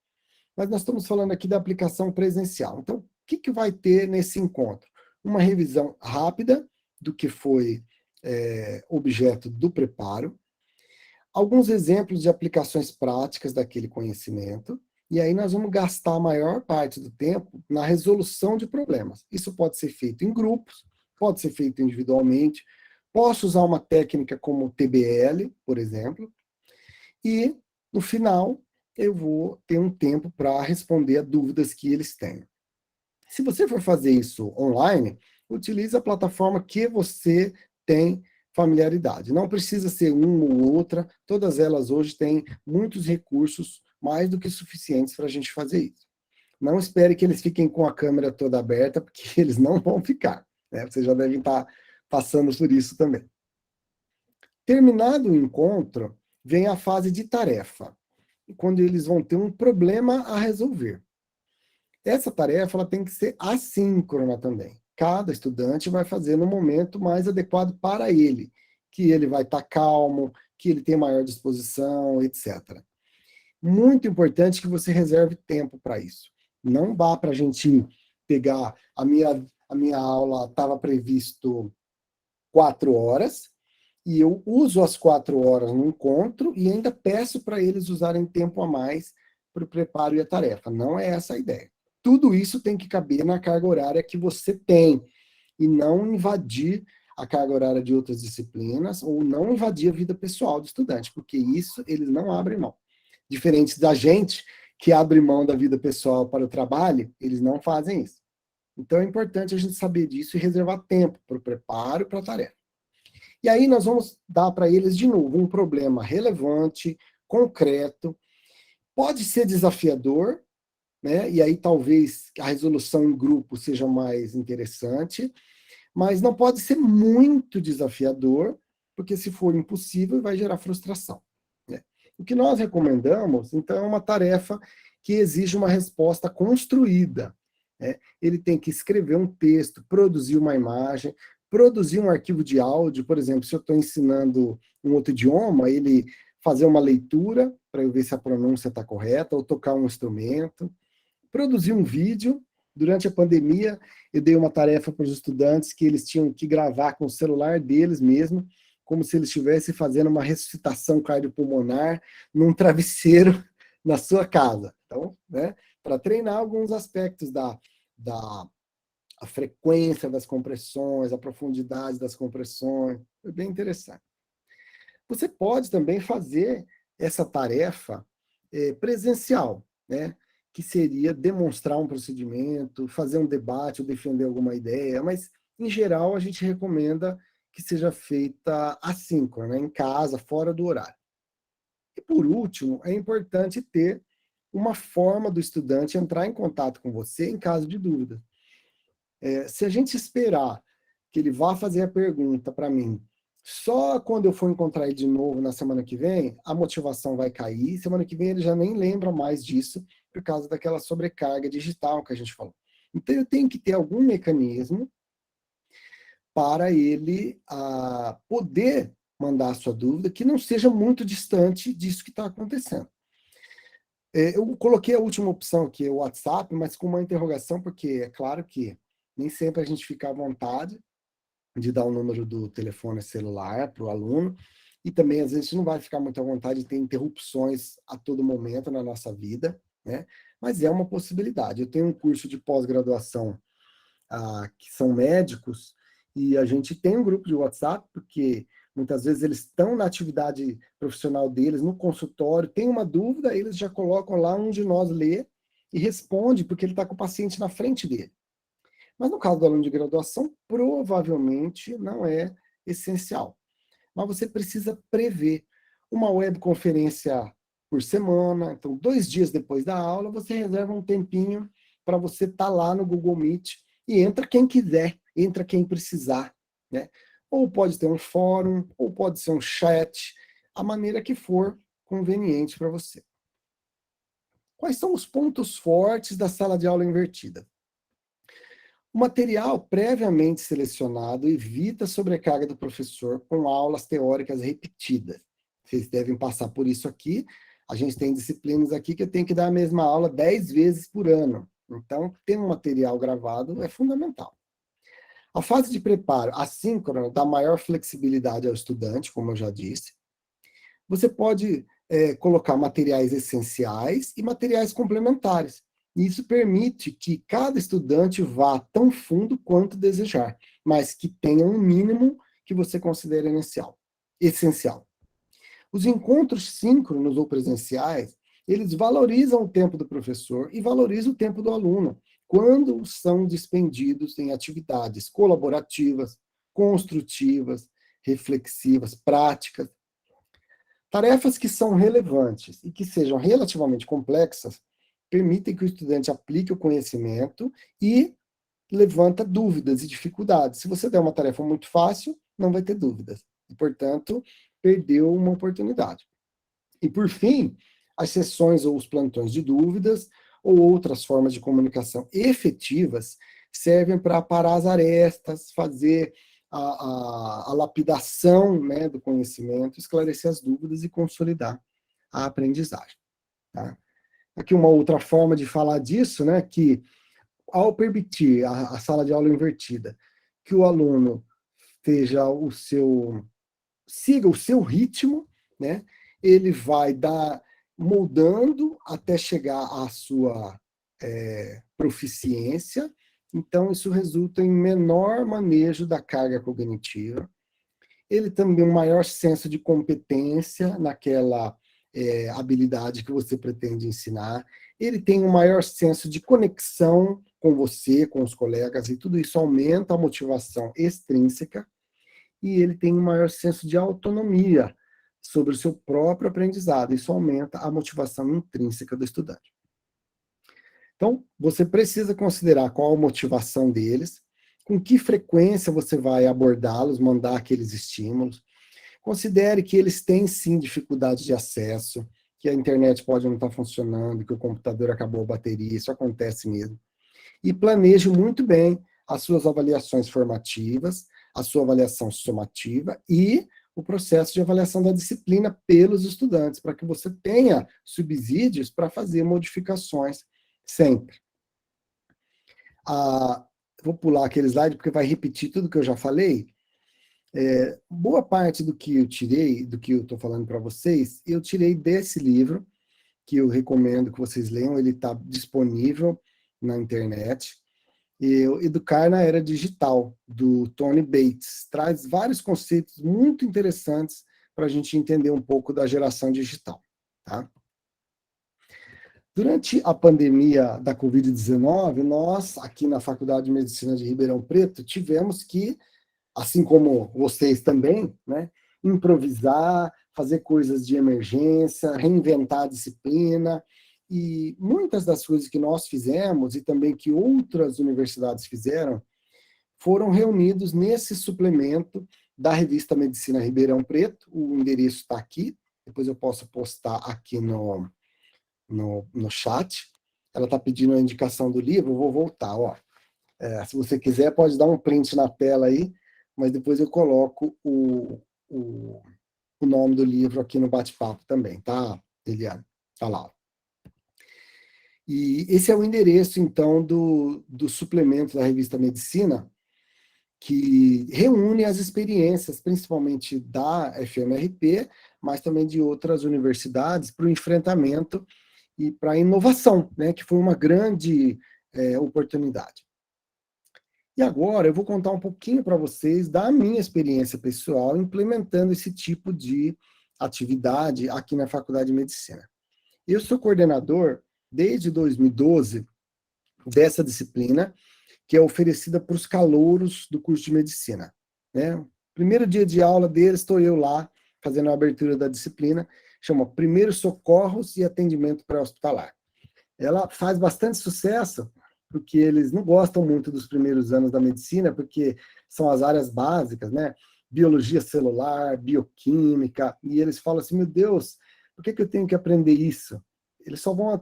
Mas nós estamos falando aqui da aplicação presencial. Então, o que vai ter nesse encontro? Uma revisão rápida do que foi objeto do preparo, alguns exemplos de aplicações práticas daquele conhecimento, e aí nós vamos gastar a maior parte do tempo na resolução de problemas. Isso pode ser feito em grupos, pode ser feito individualmente, posso usar uma técnica como o TBL, por exemplo, e no final eu vou ter um tempo para responder a dúvidas que eles têm. Se você for fazer isso online, utilize a plataforma que você tem familiaridade. Não precisa ser uma ou outra, todas elas hoje têm muitos recursos, mais do que suficientes para a gente fazer isso. Não espere que eles fiquem com a câmera toda aberta, porque eles não vão ficar. Né? Vocês já devem estar passando por isso também. Terminado o encontro, vem a fase de tarefa, quando eles vão ter um problema a resolver. Essa tarefa ela tem que ser assíncrona também. Cada estudante vai fazer no momento mais adequado para ele, que ele vai estar calmo, que ele tem maior disposição, etc. Muito importante que você reserve tempo para isso. Não dá para a gente pegar a minha aula estava previsto 4 horas, e eu uso as 4 horas no encontro e ainda peço para eles usarem tempo a mais para o preparo e a tarefa. Não é essa a ideia. Tudo isso tem que caber na carga horária que você tem e não invadir a carga horária de outras disciplinas ou não invadir a vida pessoal do estudante, porque isso eles não abrem mão. Diferente da gente, que abre mão da vida pessoal para o trabalho, eles não fazem isso. Então é importante a gente saber disso e reservar tempo para o preparo e para a tarefa. E aí nós vamos dar para eles, de novo, um problema relevante, concreto, pode ser desafiador, né? E aí talvez a resolução em grupo seja mais interessante, mas não pode ser muito desafiador, porque se for impossível, vai gerar frustração. Né? O que nós recomendamos, então, é uma tarefa que exige uma resposta construída. Né? Ele tem que escrever um texto, produzir uma imagem, produzir um arquivo de áudio, por exemplo, se eu estou ensinando um outro idioma, ele fazer uma leitura, para eu ver se a pronúncia está correta, ou tocar um instrumento, produzir um vídeo. Durante a pandemia, eu dei uma tarefa para os estudantes que eles tinham que gravar com o celular deles mesmo, como se eles estivessem fazendo uma ressuscitação cardiopulmonar num travesseiro na sua casa. Então, né, para treinar alguns aspectos da a frequência das compressões, a profundidade das compressões. Foi bem interessante. Você pode também fazer essa tarefa presencial, né? Que seria demonstrar um procedimento, fazer um debate ou defender alguma ideia, mas, em geral, a gente recomenda que seja feita assíncrona, né? Em casa, fora do horário. E, por último, é importante ter uma forma do estudante entrar em contato com você em caso de dúvida. Se a gente esperar que ele vá fazer a pergunta para mim só quando eu for encontrar ele de novo na semana que vem, a motivação vai cair. Semana que vem ele já nem lembra mais disso por causa daquela sobrecarga digital que a gente falou. Então eu tenho que ter algum mecanismo para ele poder mandar a sua dúvida que não seja muito distante disso que está acontecendo. Eu coloquei a última opção aqui, o WhatsApp, mas com uma interrogação, porque é claro que nem sempre a gente fica à vontade de dar o número do telefone celular para o aluno, e também às vezes não vai ficar muito à vontade de ter interrupções a todo momento na nossa vida, né? Mas é uma possibilidade. Eu tenho um curso de pós-graduação que são médicos, e a gente tem um grupo de WhatsApp, porque muitas vezes eles estão na atividade profissional deles, no consultório, tem uma dúvida, eles já colocam lá, um de nós lê e responde, porque ele está com o paciente na frente dele. Mas no caso do aluno de graduação, provavelmente não é essencial. Mas você precisa prever uma webconferência por semana. Então, 2 dias depois da aula, você reserva um tempinho para você estar lá no Google Meet e entra quem quiser, entra quem precisar, né? Ou pode ter um fórum, ou pode ser um chat, a maneira que for conveniente para você. Quais são os pontos fortes da sala de aula invertida? O material previamente selecionado evita a sobrecarga do professor com aulas teóricas repetidas. Vocês devem passar por isso aqui. A gente tem disciplinas aqui que eu tenho que dar a mesma aula 10 vezes por ano. Então, ter um material gravado é fundamental. A fase de preparo assíncrona dá maior flexibilidade ao estudante, como eu já disse. Você pode colocar materiais essenciais e materiais complementares. Isso permite que cada estudante vá tão fundo quanto desejar, mas que tenha um mínimo que você considere essencial. Os encontros síncronos ou presenciais, eles valorizam o tempo do professor e valorizam o tempo do aluno, quando são dispendidos em atividades colaborativas, construtivas, reflexivas, práticas. Tarefas que são relevantes e que sejam relativamente complexas permitem que o estudante aplique o conhecimento e levanta dúvidas e dificuldades. Se você der uma tarefa muito fácil, não vai ter dúvidas. E, portanto, perdeu uma oportunidade. E, por fim, as sessões ou os plantões de dúvidas ou outras formas de comunicação efetivas servem para parar as arestas, fazer a lapidação, né, do conhecimento, esclarecer as dúvidas e consolidar a aprendizagem. Tá? Aqui uma outra forma de falar disso, né, que ao permitir a sala de aula invertida, que o aluno siga o seu ritmo, né, ele vai moldando até chegar à sua proficiência. Então, isso resulta em menor manejo da carga cognitiva. Ele também um maior senso de competência naquela habilidade que você pretende ensinar. Ele tem um maior senso de conexão com você, com os colegas, e tudo isso aumenta a motivação extrínseca. E ele tem um maior senso de autonomia sobre o seu próprio aprendizado. Isso aumenta a motivação intrínseca do estudante. Então, você precisa considerar qual a motivação deles, com que frequência você vai abordá-los, mandar aqueles estímulos. Considere que eles têm, sim, dificuldade de acesso, que a internet pode não estar funcionando, que o computador acabou a bateria, isso acontece mesmo. E planeje muito bem as suas avaliações formativas, a sua avaliação somativa e o processo de avaliação da disciplina pelos estudantes, para que você tenha subsídios para fazer modificações sempre. Vou pular aquele slide, porque vai repetir tudo que eu já falei. Boa parte do que eu tirei, do que eu estou falando para vocês, eu tirei desse livro, que eu recomendo que vocês leiam, ele está disponível na internet. E o Educar na Era Digital, do Tony Bates. Traz vários conceitos muito interessantes para a gente entender um pouco da geração digital. Tá? Durante a pandemia da Covid-19, nós, aqui na Faculdade de Medicina de Ribeirão Preto, tivemos que, assim como vocês também, né, improvisar, fazer coisas de emergência, reinventar a disciplina, e muitas das coisas que nós fizemos, e também que outras universidades fizeram, foram reunidos nesse suplemento da revista Medicina Ribeirão Preto. O endereço está aqui, depois eu posso postar aqui no chat. Ela está pedindo a indicação do livro, eu vou voltar. Ó. Se você quiser, pode dar um print na tela aí, mas depois eu coloco o nome do livro aqui no bate-papo também, tá, Eliane? Tá lá. E esse é o endereço, então, do suplemento da revista Medicina, que reúne as experiências, principalmente da FMRP, mas também de outras universidades, para o enfrentamento e para a inovação, né, que foi uma grande oportunidade. E agora eu vou contar um pouquinho para vocês da minha experiência pessoal implementando esse tipo de atividade aqui na Faculdade de Medicina. Eu sou coordenador desde 2012 dessa disciplina, que é oferecida para os calouros do curso de medicina. Né? Primeiro dia de aula deles, estou eu lá, fazendo a abertura da disciplina, chama Primeiros Socorros e Atendimento Pré-Hospitalar. Ela faz bastante sucesso, porque eles não gostam muito dos primeiros anos da medicina, porque são as áreas básicas, né? Biologia celular, bioquímica, e eles falam assim, meu Deus, por que eu tenho que aprender isso? Eles só vão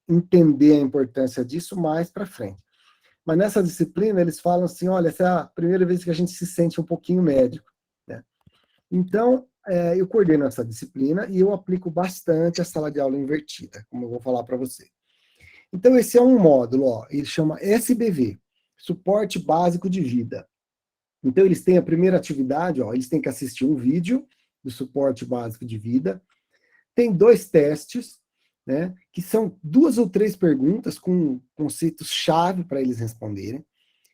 entender a importância disso mais para frente. Mas nessa disciplina, eles falam assim, olha, essa é a primeira vez que a gente se sente um pouquinho médico. Né? Então, eu coordeno essa disciplina e eu aplico bastante a sala de aula invertida, como eu vou falar para você. Então, esse é um módulo, ó, ele chama SBV, Suporte Básico de Vida. Então, eles têm a primeira atividade, ó, eles têm que assistir um vídeo do Suporte Básico de Vida. Tem 2 testes, né, que são 2 ou 3 perguntas com conceitos-chave para eles responderem.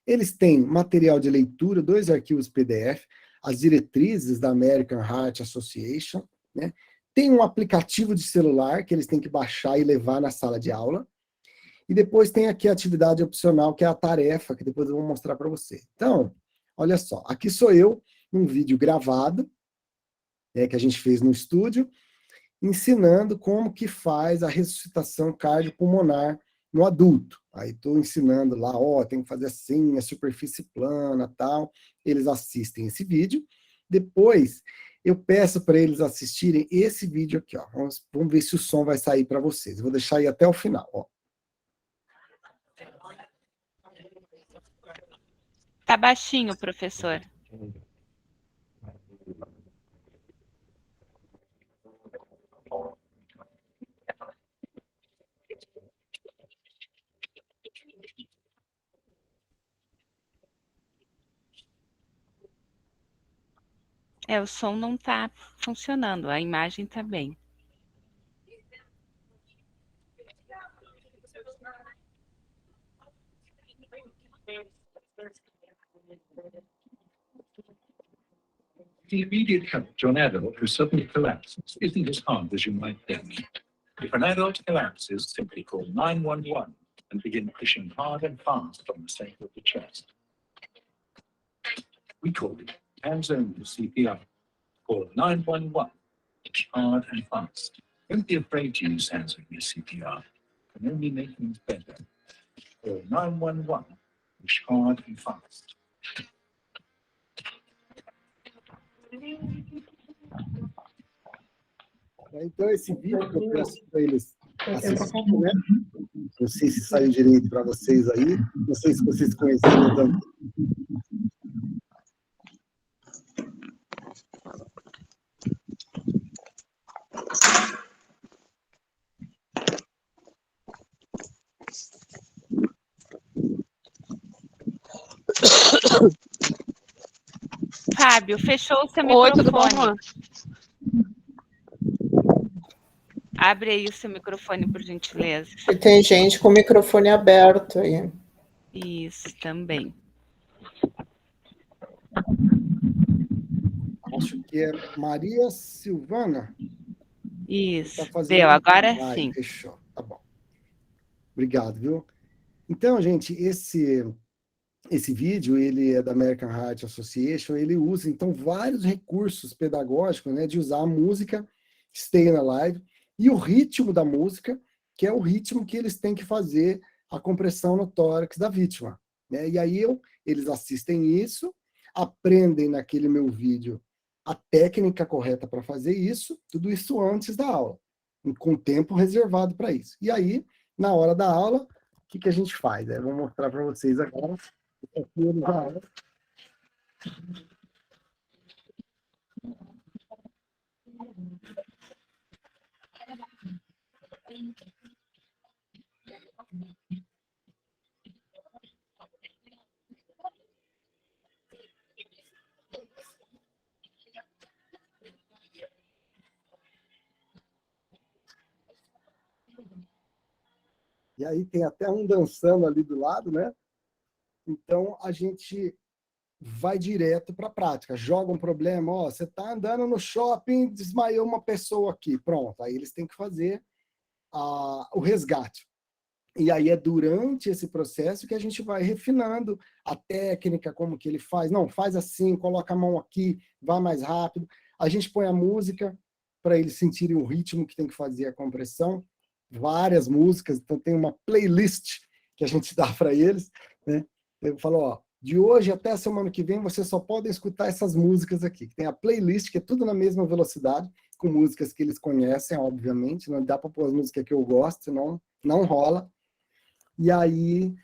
Eles têm material de leitura, 2 arquivos PDF, as diretrizes da American Heart Association, né? Tem um aplicativo de celular que eles têm que baixar e levar na sala de aula. E depois tem aqui a atividade opcional, que é a tarefa, que depois eu vou mostrar para você. Então, olha só, aqui sou eu, num vídeo gravado, que a gente fez no estúdio, ensinando como que faz a ressuscitação cardiopulmonar no adulto. Aí estou ensinando lá, ó, tem que fazer assim, a superfície plana, tal. Eles assistem esse vídeo. Depois, eu peço para eles assistirem esse vídeo aqui, ó. Vamos ver se o som vai sair para vocês. Eu vou deixar aí até o final, ó. Tá baixinho, professor. O som não está funcionando, a imagem está bem. The immediate help to an adult who suddenly collapses isn't as hard as you might think. If an adult collapses, simply call 911 and begin pushing hard and fast on the center of the chest. We call it hands-only CPR. Call 911, push hard and fast. Don't be afraid to use hands-only CPR. It can only make things better. Call 911, push hard and fast. Então, esse vídeo que eu peço para eles assistirem, né? Não sei se saiu direito para vocês aí, não sei se vocês conheciam também. Fábio, fechou o seu microfone. Oi, tudo bom? Abre aí o seu microfone, por gentileza. E tem gente com o microfone aberto aí. Isso, também. Acho que é Maria Silvana. Isso, Tá fazendo... deu, agora Ai, sim. fechou, tá bom. Obrigado, viu? Então, gente, esse vídeo, ele é da American Heart Association, ele usa, então, vários recursos pedagógicos, né, de usar a música Staying Alive e o ritmo da música, que é o ritmo que eles têm que fazer a compressão no tórax da vítima, né? E aí eles assistem isso, aprendem naquele meu vídeo a técnica correta para fazer isso, tudo isso antes da aula, com tempo reservado para isso. E aí, na hora da aula, o que a gente faz? Eu vou mostrar para vocês agora. Aqui eles já... E aí tem até um dançando ali do lado, né? Então, a gente vai direto para a prática. Joga um problema, ó, você está andando no shopping, desmaiou uma pessoa aqui. Pronto, aí eles têm que fazer o resgate. E aí é durante esse processo que a gente vai refinando a técnica, como que ele faz. Não, faz assim, coloca a mão aqui, vai mais rápido. A gente põe a música para eles sentirem o ritmo que tem que fazer a compressão. Várias músicas, então tem uma playlist que a gente dá para eles, né? Eu falo, ó, de hoje até a semana que vem, vocês só podem escutar essas músicas aqui. Tem a playlist, que é tudo na mesma velocidade, com músicas que eles conhecem, obviamente. Não dá para pôr as músicas que eu gosto, senão não rola. E aí,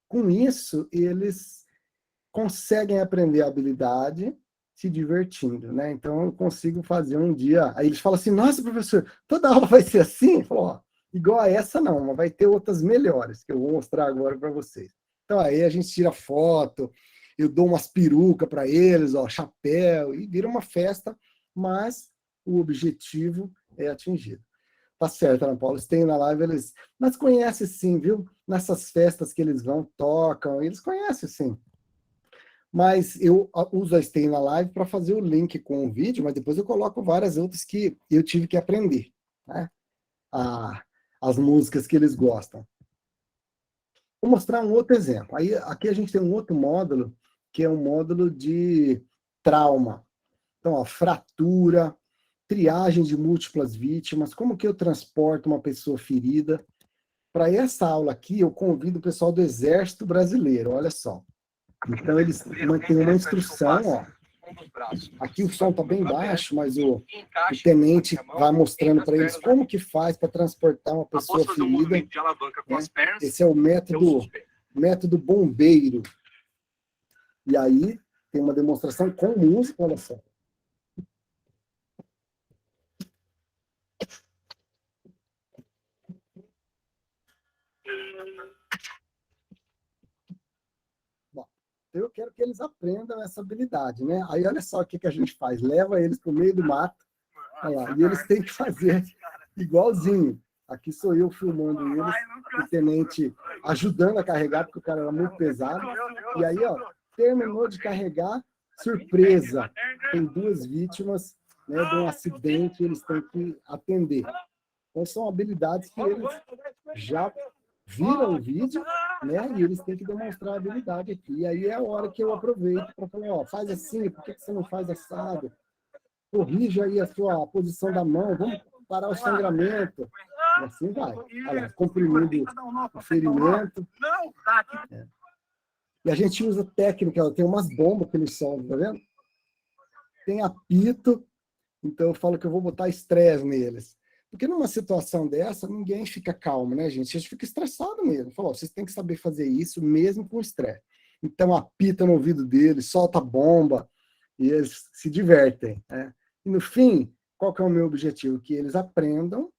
com isso, eles conseguem aprender a habilidade se divertindo, né? Então, eu consigo fazer um dia... Aí eles falam assim, nossa, professor, toda aula vai ser assim? Eu falo, ó, igual a essa não, mas vai ter outras melhores, que eu vou mostrar agora para vocês. Então, aí a gente tira foto, eu dou umas perucas para eles, ó, chapéu, e vira uma festa, mas o objetivo é atingido. Tá certo, Ana Paula, eles têm na live, eles... Mas conhecem sim, viu? Nessas festas que eles vão, tocam, eles conhecem sim. Mas eu uso a Stay na Live para fazer o link com o vídeo, mas depois eu coloco várias outras que eu tive que aprender, né? As músicas que eles gostam. Vou mostrar um outro exemplo. Aí, aqui a gente tem um outro módulo, que é um módulo de trauma. Então, ó, fratura, triagem de múltiplas vítimas, como que eu transporto uma pessoa ferida. Para essa aula aqui, eu convido o pessoal do Exército Brasileiro, olha só. Então, eles têm uma instrução, ó. Aqui o som está bem baixo, mas o tenente vai mostrando para eles como que faz para transportar uma pessoa ferida. Né? Esse é o método bombeiro. E aí, tem uma demonstração com música, olha só. Eu quero que eles aprendam essa habilidade, né? Aí olha só o que a gente faz, leva eles para o meio do mato, olha lá, e eles têm que fazer igualzinho. Aqui sou eu filmando eles, o tenente ajudando a carregar, porque o cara era muito pesado. E aí, ó, terminou de carregar, surpresa, tem 2 vítimas, né, de um acidente, eles têm que atender. Então são habilidades que eles já viram o vídeo, né? E eles têm que demonstrar a habilidade aqui. E aí é a hora que eu aproveito para falar, ó, faz assim, por que você não faz assado? Corrija aí a sua posição da mão, vamos parar o sangramento. E assim vai. Olha lá, comprimindo o ferimento. É. E a gente usa técnica, tem umas bombas que eles soltam, tá vendo? Tem apito, então eu falo que eu vou botar estresse neles. Porque numa situação dessa, ninguém fica calmo, né, gente? A gente fica estressado mesmo. Falou, vocês têm que saber fazer isso mesmo com estresse. Então, apita no ouvido deles, solta bomba, e eles se divertem, né? E no fim, qual que é o meu objetivo? Que eles aprendam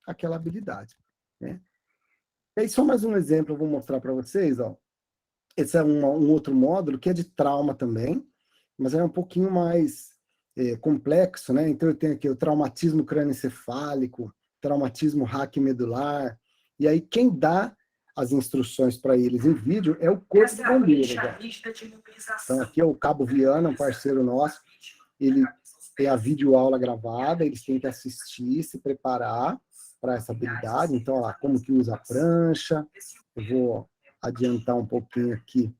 aquela habilidade, né? E aí, só mais um exemplo eu vou mostrar para vocês, ó. Esse é um outro módulo que é de trauma também, mas é um pouquinho mais complexo, né? Então eu tenho aqui o traumatismo crânioencefálico, traumatismo raquimedular. E aí quem dá as instruções para eles em vídeo é o Corpo de Bombeiros. Então aqui é o Cabo Viana, um parceiro nosso, ele tem a videoaula gravada, eles têm que assistir, se preparar para essa habilidade. Então, olha lá, como que usa a prancha. Eu vou adiantar um pouquinho aqui.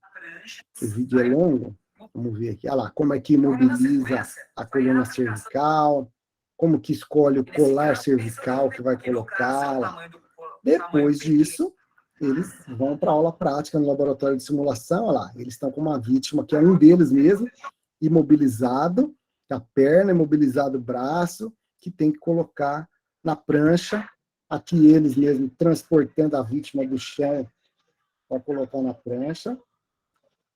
O vídeo é longo. Vamos ver aqui. Olha lá, como é que imobiliza a coluna cervical, como que escolhe o colar cervical que vai colocar. Lá. Depois disso, eles vão para a aula prática no laboratório de simulação. Olha lá, eles estão com uma vítima, que é um deles mesmo, imobilizado, a perna, imobilizado o braço, que tem que colocar na prancha, aqui eles mesmos transportando a vítima do chão para colocar na prancha.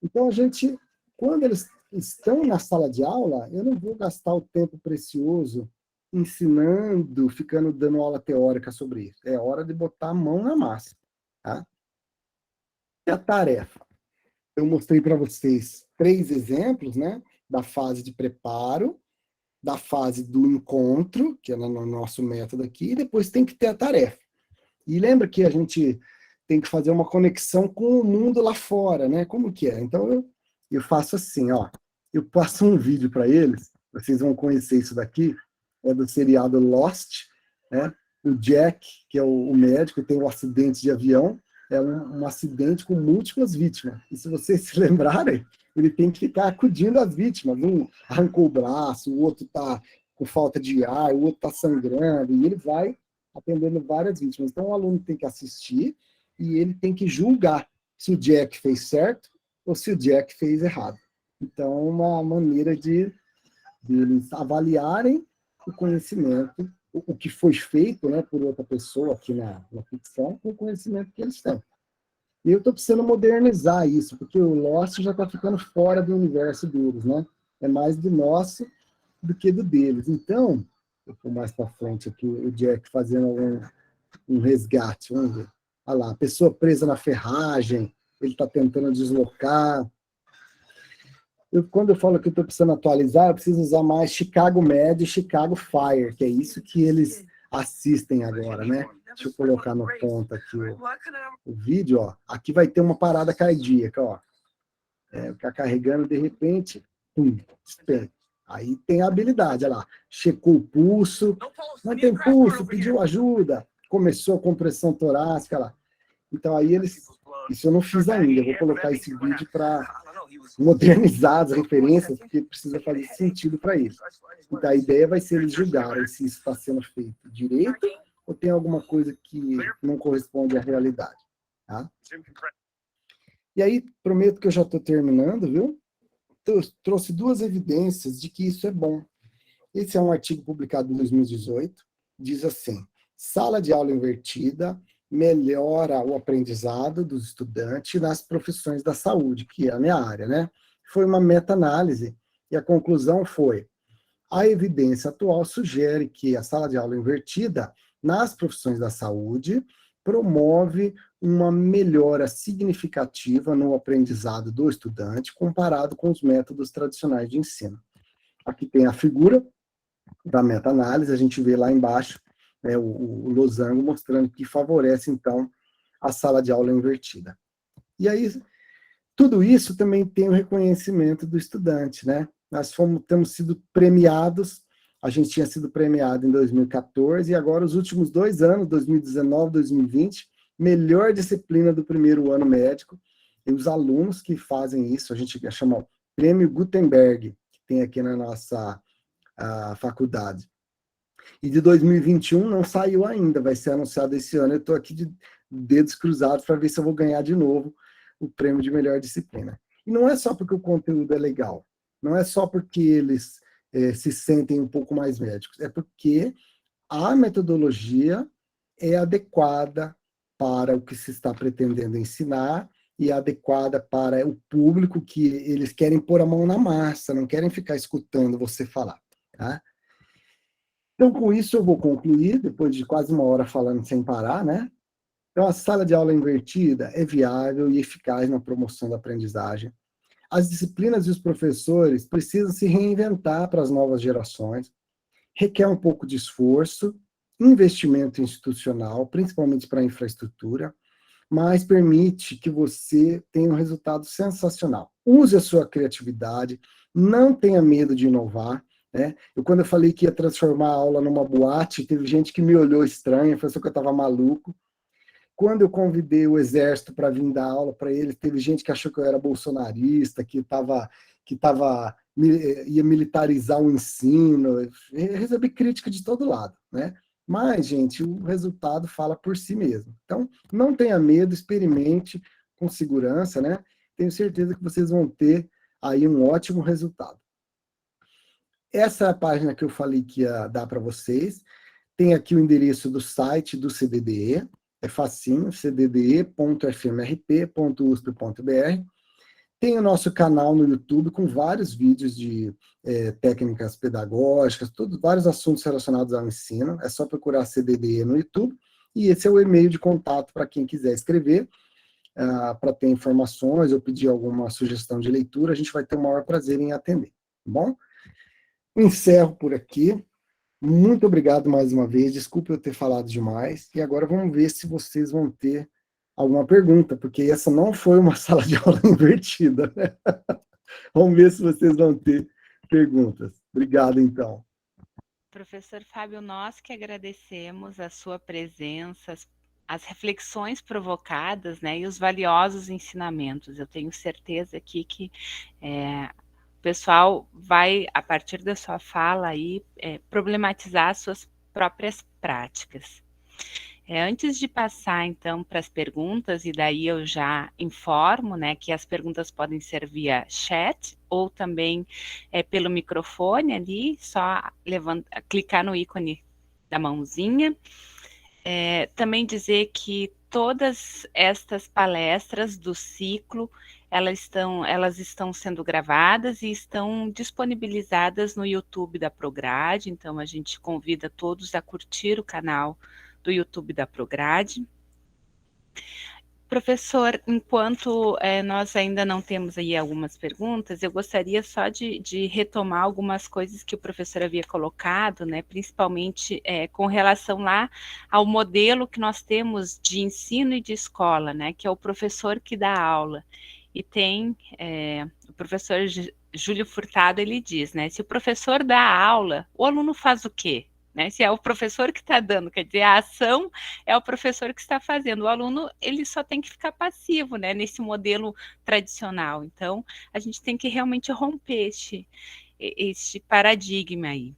Então, a gente, quando eles estão na sala de aula, eu não vou gastar o tempo precioso ensinando, ficando dando aula teórica sobre isso. É hora de botar a mão na massa. Tá? E a tarefa? Eu mostrei para vocês 3 exemplos, né, da fase de preparo, da fase do encontro, que é no nosso método aqui, e depois tem que ter a tarefa. E lembra que a gente tem que fazer uma conexão com o mundo lá fora, né? Como que é? Então, eu faço assim, ó. Eu passo um vídeo para eles, vocês vão conhecer isso daqui, é do seriado Lost, né? O Jack, que é o médico, tem um acidente de avião, é um acidente com múltiplas vítimas. E se vocês se lembrarem, ele tem que ficar acudindo as vítimas. Um arrancou o braço, o outro está com falta de ar, o outro está sangrando, e ele vai atendendo várias vítimas. Então, o aluno tem que assistir e ele tem que julgar se o Jack fez certo ou se o Jack fez errado. Então, uma maneira de eles avaliarem o conhecimento, o que foi feito, né, por outra pessoa aqui na ficção, com o conhecimento que eles têm. E eu estou precisando modernizar isso, porque o Lost já está ficando fora do universo deles, né? É mais do nosso do que do deles. Então, eu vou mais para frente aqui, o Jack fazendo um resgate, vamos ver. Olha lá, a pessoa presa na ferragem, ele está tentando deslocar. Quando eu falo que eu estou precisando atualizar, eu preciso usar mais Chicago Med e Chicago Fire, que é isso que eles assistem agora, né? Deixa eu colocar no ponto aqui o vídeo, ó. Aqui vai ter uma parada cardíaca, ó. Ficar carregando, de repente, espera. Aí tem a habilidade, olha lá. Checou o pulso, não tem pulso, pediu ajuda, começou a compressão torácica lá. Então aí eles... Isso eu não fiz ainda, eu vou colocar esse vídeo para modernizar as referências, porque precisa fazer sentido para eles. Então a ideia vai ser eles julgarem se isso está sendo feito direito ou tem alguma coisa que não corresponde à realidade. Tá? E aí, prometo que eu já estou terminando, viu? Eu trouxe 2 evidências de que isso é bom. Esse é um artigo publicado em 2018, diz assim: sala de aula invertida melhora o aprendizado dos estudantes nas profissões da saúde, que é a minha área, né? Foi uma meta-análise e a conclusão foi: a evidência atual sugere que a sala de aula invertida nas profissões da saúde promove uma melhora significativa no aprendizado do estudante comparado com os métodos tradicionais de ensino. Aqui tem a figura da meta-análise, a gente vê lá embaixo o losango mostrando que favorece, então, a sala de aula invertida. E aí, tudo isso também tem o reconhecimento do estudante, né? Nós temos sido premiados, a gente tinha sido premiado em 2014, e agora os últimos 2 anos, 2019 e 2020, melhor disciplina do primeiro ano médico, e os alunos que fazem isso, a gente chama Prêmio Gutenberg, que tem aqui na nossa faculdade. E de 2021 não saiu ainda, vai ser anunciado esse ano. Eu estou aqui de dedos cruzados para ver se eu vou ganhar de novo o prêmio de melhor disciplina. E não é só porque o conteúdo é legal, não é só porque eles se sentem um pouco mais médicos, é porque a metodologia é adequada para o que se está pretendendo ensinar e adequada para o público que eles querem pôr a mão na massa, não querem ficar escutando você falar, tá? Então, com isso, eu vou concluir, depois de quase 1 hora falando sem parar, né? Então, a sala de aula invertida é viável e eficaz na promoção da aprendizagem. As disciplinas e os professores precisam se reinventar para as novas gerações. Requer um pouco de esforço investimento institucional, principalmente para infraestrutura, mas permite que você tenha um resultado sensacional. Use a sua criatividade, não tenha medo de inovar, né? Quando eu falei que ia transformar a aula numa boate, teve gente que me olhou estranho, pensou que eu estava maluco. Quando eu convidei o Exército para vir dar aula para eles, teve gente que achou que eu era bolsonarista, ia militarizar o ensino. Eu recebi crítica de todo lado, né? Mas, gente, o resultado fala por si mesmo. Então, não tenha medo, experimente com segurança, né? Tenho certeza que vocês vão ter aí um ótimo resultado. Essa é a página que eu falei que ia dar para vocês. Tem aqui o endereço do site do CDDE, é facinho, cdde.fmrp.usp.br. Tem o nosso canal no YouTube com vários vídeos de técnicas pedagógicas, vários assuntos relacionados ao ensino. É só procurar CDDE no YouTube. E esse é o e-mail de contato para quem quiser escrever, para ter informações ou pedir alguma sugestão de leitura. A gente vai ter o maior prazer em atender, tá bom? Encerro por aqui. Muito obrigado mais uma vez. Desculpe eu ter falado demais. E agora vamos ver se vocês vão ter alguma pergunta, porque essa não foi uma sala de aula invertida, né? Vamos ver se vocês vão ter perguntas. Obrigado, então. Professor Fábio, nós que agradecemos a sua presença, as reflexões provocadas, né, e os valiosos ensinamentos. Eu tenho certeza aqui que o pessoal vai, a partir da sua fala aí, problematizar as suas próprias práticas. Antes de passar, então, para as perguntas, e daí eu já informo, né, que as perguntas podem ser via chat ou também pelo microfone ali, só clicar no ícone da mãozinha. Também dizer que todas estas palestras do ciclo, elas estão sendo gravadas e estão disponibilizadas no YouTube da Prograde, então a gente convida todos a curtir o canal do YouTube da Prograde. Professor, enquanto nós ainda não temos aí algumas perguntas, eu gostaria só de retomar algumas coisas que o professor havia colocado, né, principalmente com relação lá ao modelo que nós temos de ensino e de escola, né, que é o professor que dá aula. E tem o professor Júlio Furtado, ele diz, né, se o professor dá aula, o aluno faz o quê? Né, se é o professor que está dando, quer dizer, a ação é o professor que está fazendo, o aluno ele só tem que ficar passivo, né, nesse modelo tradicional. Então, a gente tem que realmente romper este paradigma aí.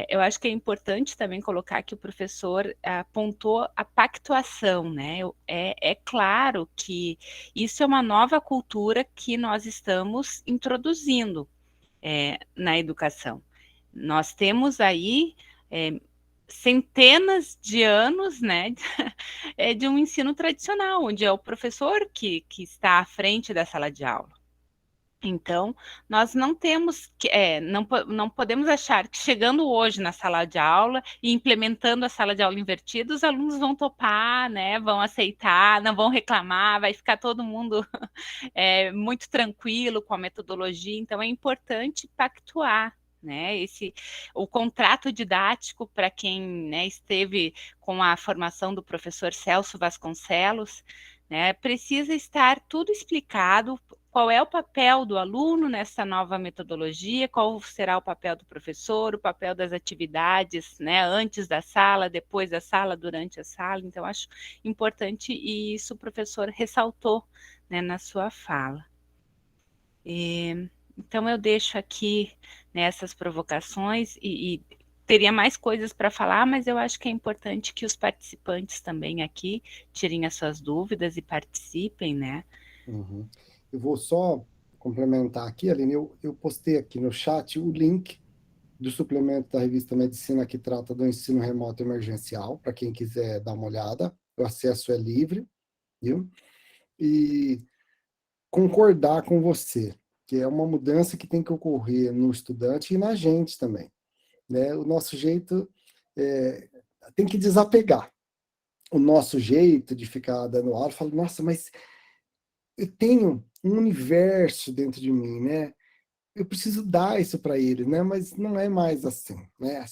Eu acho que é importante também colocar que o professor apontou a pactuação, né? É claro que isso é uma nova cultura que nós estamos introduzindo na educação. Nós temos aí centenas de anos, né, de um ensino tradicional, onde é o professor que está à frente da sala de aula. Então, nós não temos, não podemos achar que chegando hoje na sala de aula e implementando a sala de aula invertida, os alunos vão topar, né, vão aceitar, não vão reclamar, vai ficar todo mundo muito tranquilo com a metodologia. Então, é importante pactuar, né, o contrato didático, para quem, né, esteve com a formação do professor Celso Vasconcelos, né, precisa estar tudo explicado. Qual é o papel do aluno nessa nova metodologia, qual será o papel do professor, o papel das atividades, né, antes da sala, depois da sala, durante a sala. Então, acho importante, e isso o professor ressaltou, né, na sua fala. Então, eu deixo aqui, né, essas provocações e teria mais coisas para falar, mas eu acho que é importante que os participantes também aqui tirem as suas dúvidas e participem, né? Uhum. Eu vou só complementar aqui, Aline, eu postei aqui no chat o link do suplemento da revista Medicina que trata do ensino remoto emergencial, para quem quiser dar uma olhada, o acesso é livre, viu? E concordar com você, que é uma mudança que tem que ocorrer no estudante e na gente também, né? O nosso jeito tem que desapegar. O nosso jeito de ficar dando aula, eu falo, nossa, mas eu tenho um universo dentro de mim, né? Eu preciso dar isso para eles, né? Mas não é mais assim, né?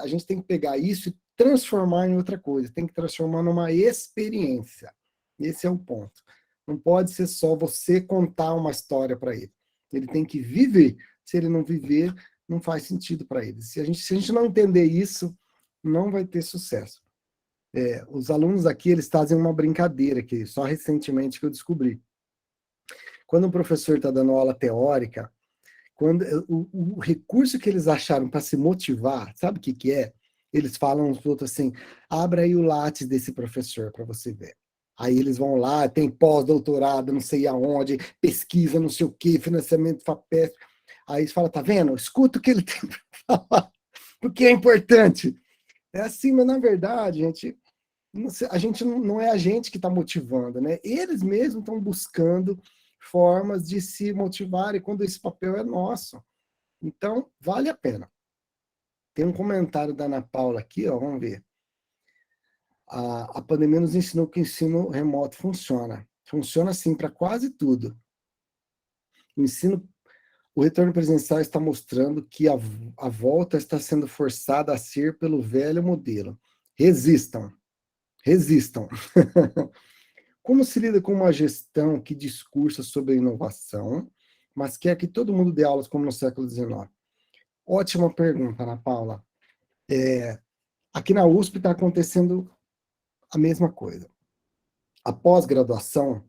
A gente tem que pegar isso e transformar em outra coisa, tem que transformar numa experiência. Esse é o ponto. Não pode ser só você contar uma história para ele. Ele tem que viver. Se ele não viver, não faz sentido para ele. Se a gente não entender isso, não vai ter sucesso. Os alunos aqui, eles fazem uma brincadeira, que só recentemente que eu descobri. Quando o professor está dando aula teórica, quando o recurso que eles acharam para se motivar, sabe o que é? Eles falam uns outros assim, abra aí o Lattes desse professor para você ver. Aí eles vão lá, tem pós-doutorado, não sei aonde, pesquisa, não sei o quê, financiamento FAPESP. Aí eles falam, tá vendo? Escuta o que ele tem para falar, porque é importante. É assim, mas na verdade, a gente não é a gente que está motivando, né? Eles mesmos estão buscando formas de se motivarem quando esse papel é nosso. Então, vale a pena. Tem um comentário da Ana Paula aqui, ó, vamos ver. A pandemia nos ensinou que o ensino remoto funciona. Funciona, sim, para quase tudo. O retorno presencial está mostrando que a volta está sendo forçada a ser pelo velho modelo. Resistam. Como se lida com uma gestão que discursa sobre inovação, mas quer que todo mundo dê aulas como no século XIX? Ótima pergunta, Ana Paula. Aqui na USP está acontecendo a mesma coisa. A pós-graduação,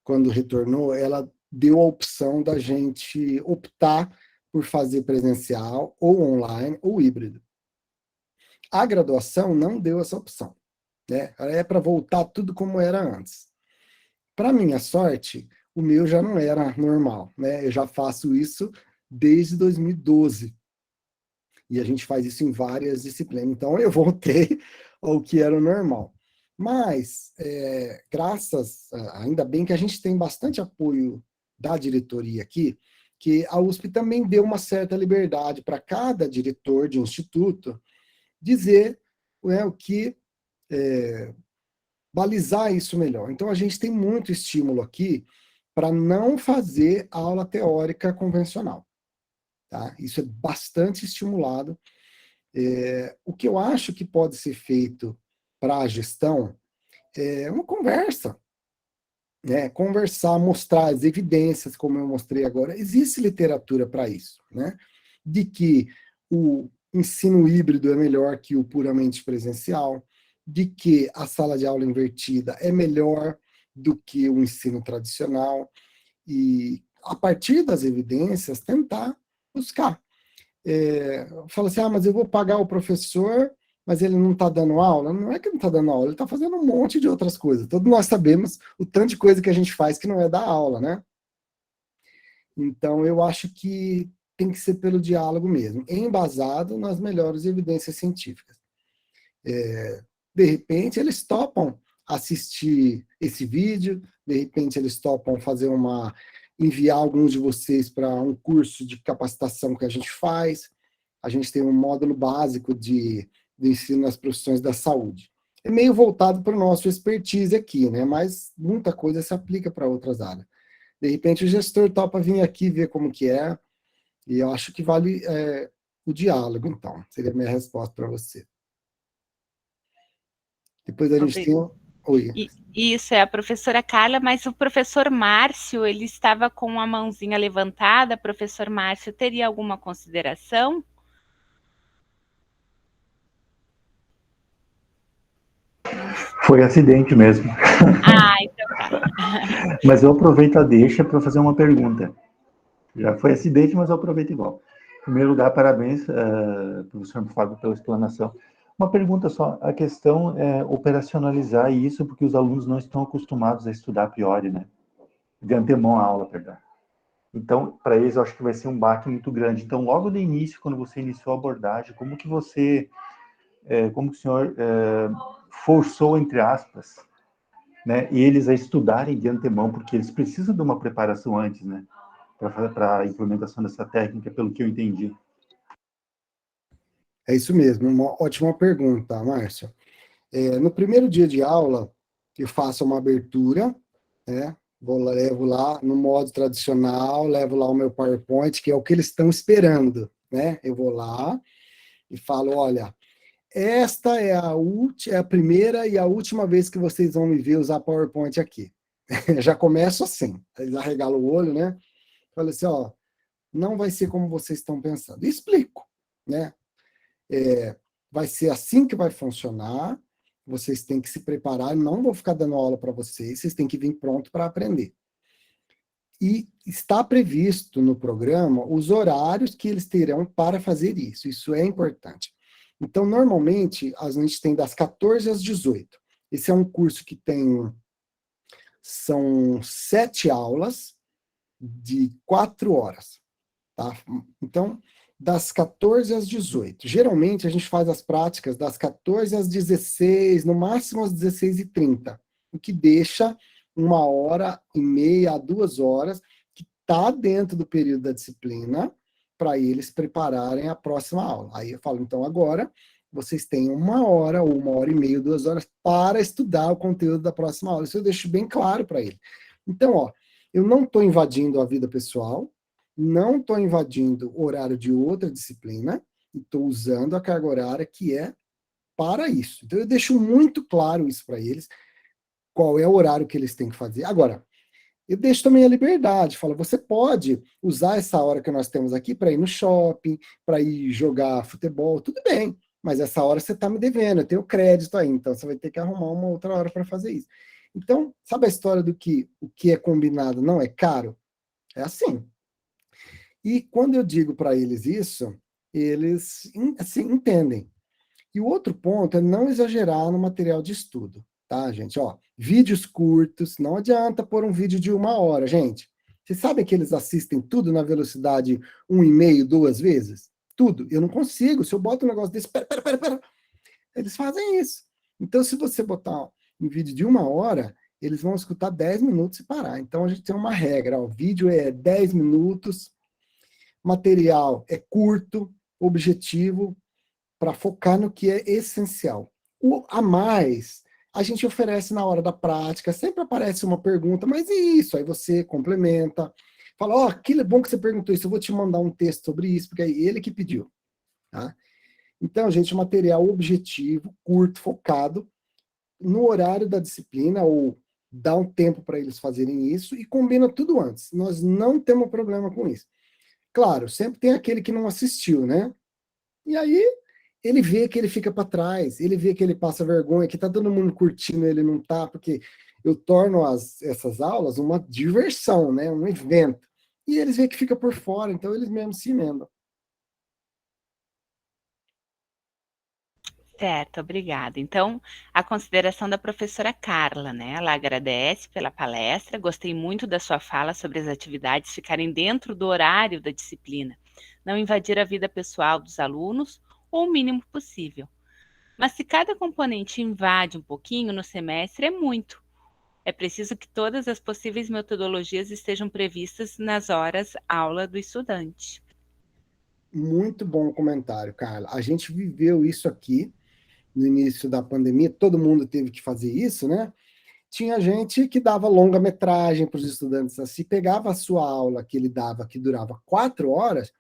quando retornou, ela deu a opção da gente optar por fazer presencial, ou online, ou híbrido. A graduação não deu essa opção, né? É para voltar tudo como era antes. Para minha sorte, o meu já não era normal, né? Eu já faço isso desde 2012. E a gente faz isso em várias disciplinas. Então, eu voltei ao que era o normal. Mas, ainda bem que a gente tem bastante apoio da diretoria aqui, que a USP também deu uma certa liberdade para cada diretor de instituto dizer o que balizar isso melhor. Então, a gente tem muito estímulo aqui para não fazer aula teórica convencional. Tá? Isso é bastante estimulado. O que eu acho que pode ser feito para a gestão é uma conversa. Né? Conversar, mostrar as evidências, como eu mostrei agora. Existe literatura para isso, né? De que o ensino híbrido é melhor que o puramente presencial, de que a sala de aula invertida é melhor do que o ensino tradicional, e, a partir das evidências, tentar buscar. Fala assim, mas eu vou pagar o professor, mas ele não está dando aula. Não é que não está dando aula, ele está fazendo um monte de outras coisas. Todos nós sabemos o tanto de coisa que a gente faz que não é dar aula, né? Então, eu acho que tem que ser pelo diálogo mesmo, embasado nas melhores evidências científicas. De repente, eles topam assistir esse vídeo, de repente eles topam enviar alguns de vocês para um curso de capacitação que a gente faz. A gente tem um módulo básico de ensino nas profissões da saúde. É meio voltado para o nosso expertise aqui, né? Mas muita coisa se aplica para outras áreas. De repente, o gestor topa vir aqui ver como que é, e eu acho que vale o diálogo, então. Seria a minha resposta para você. Depois a gente tem... Oi. Isso, é a professora Carla, mas o professor Márcio, ele estava com a mãozinha levantada. Professor Márcio, teria alguma consideração? Foi acidente mesmo. Então tá. Mas eu aproveito a deixa para fazer uma pergunta. Já foi acidente, mas eu aproveito igual. Em primeiro lugar, parabéns, professor Fábio, pela explanação. Uma pergunta só, a questão é operacionalizar isso, porque os alunos não estão acostumados a estudar a priori, né? De antemão a aula, perdão. Então, para eles, eu acho que vai ser um baque muito grande. Então, logo no início, quando você iniciou a abordagem, como que o senhor forçou, entre aspas, né, eles a estudarem de antemão, porque eles precisam de uma preparação antes, né? Para a implementação dessa técnica, pelo que eu entendi. É isso mesmo, uma ótima pergunta, Márcio. No primeiro dia de aula, eu faço uma abertura, né? Levo lá no modo tradicional, levo lá o meu PowerPoint, que é o que eles estão esperando, né? Eu vou lá e falo, olha, esta é a primeira e a última vez que vocês vão me ver usar PowerPoint aqui. Já começo assim, eles arregalam o olho, né? Fala assim, ó, não vai ser como vocês estão pensando. E explico, né? Vai ser assim que vai funcionar, vocês têm que se preparar, não vou ficar dando aula para vocês têm que vir pronto para aprender. E está previsto no programa os horários que eles terão para fazer isso. Isso é importante. Então, normalmente, a gente tem das 14 às 18. Esse é um curso que são 7 aulas de 4 horas. Tá? Então, das 14 às 18. Geralmente, a gente faz as práticas das 14 às 16, no máximo às 16h30, o que deixa 1h30 a 2 horas, que está dentro do período da disciplina, para eles prepararem a próxima aula. Aí eu falo, então agora vocês têm 1 hora, ou 1h30, 2 horas, para estudar o conteúdo da próxima aula. Isso eu deixo bem claro para ele. Então, ó, eu não estou invadindo a vida pessoal, não estou invadindo o horário de outra disciplina, e estou usando a carga horária que é para isso. Então, eu deixo muito claro isso para eles, qual é o horário que eles têm que fazer. Agora, eu deixo também a liberdade, falo, você pode usar essa hora que nós temos aqui para ir no shopping, para ir jogar futebol, tudo bem, mas essa hora você está me devendo, eu tenho crédito aí, então você vai ter que arrumar uma outra hora para fazer isso. Então, sabe a história do que o que é combinado não é caro? É assim. E quando eu digo para eles isso, eles assim, entendem. E o outro ponto é não exagerar no material de estudo, tá, gente? Ó, vídeos curtos, não adianta pôr um vídeo de 1 hora, gente. Vocês sabem que eles assistem tudo na velocidade 1,5, 2 vezes? Tudo. Eu não consigo. Se eu boto um negócio desse, pera. Eles fazem isso. Então, se você botar um vídeo de 1 hora, eles vão escutar 10 minutos e parar. Então, a gente tem uma regra. Ó, o vídeo é 10 minutos, material é curto, objetivo, para focar no que é essencial. O a mais, a gente oferece na hora da prática, sempre aparece uma pergunta, mas e isso? Aí você complementa, fala, ó, que bom que você perguntou isso, eu vou te mandar um texto sobre isso, porque é ele que pediu. Tá? Então, gente, material objetivo, curto, focado, no horário da disciplina, ou dá um tempo para eles fazerem isso, e combina tudo antes. Nós não temos problema com isso. Claro, sempre tem aquele que não assistiu, né? E aí, ele vê que ele fica para trás, ele vê que ele passa vergonha, que tá todo mundo curtindo, ele não tá, porque eu torno essas aulas uma diversão, né? Um evento. E eles veem que fica por fora, então eles mesmos se emendam. Certo, obrigada. Então, a consideração da professora Carla, né? Ela agradece pela palestra, gostei muito da sua fala sobre as atividades ficarem dentro do horário da disciplina, não invadir a vida pessoal dos alunos, ou o mínimo possível. Mas se cada componente invade um pouquinho no semestre, é muito. É preciso que todas as possíveis metodologias estejam previstas nas horas aula do estudante. Muito bom comentário, Carla. A gente viveu isso aqui no início da pandemia, todo mundo teve que fazer isso, né? Tinha gente que dava longa-metragem para os estudantes, assim, pegava a sua aula que ele dava, que durava 4 horas,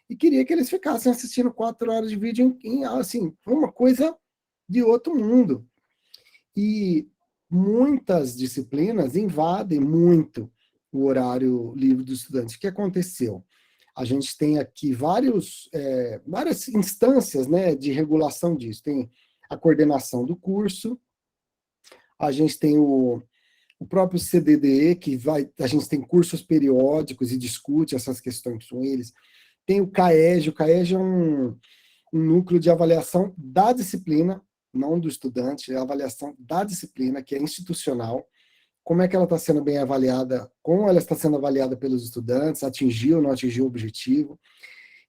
e queria que eles ficassem assistindo 4 horas de vídeo assim, foi uma coisa de outro mundo. E muitas disciplinas invadem muito o horário livre do estudante. O que aconteceu? A gente tem aqui várias instâncias, né, de regulação disso. Tem a coordenação do curso, a gente tem o próprio CDDE, a gente tem cursos periódicos e discute essas questões com eles. Tem o CAEG é um núcleo de avaliação da disciplina, não do estudante, é a avaliação da disciplina, que é institucional. Como é que ela está sendo bem avaliada, como ela está sendo avaliada pelos estudantes, atingiu ou não atingiu o objetivo.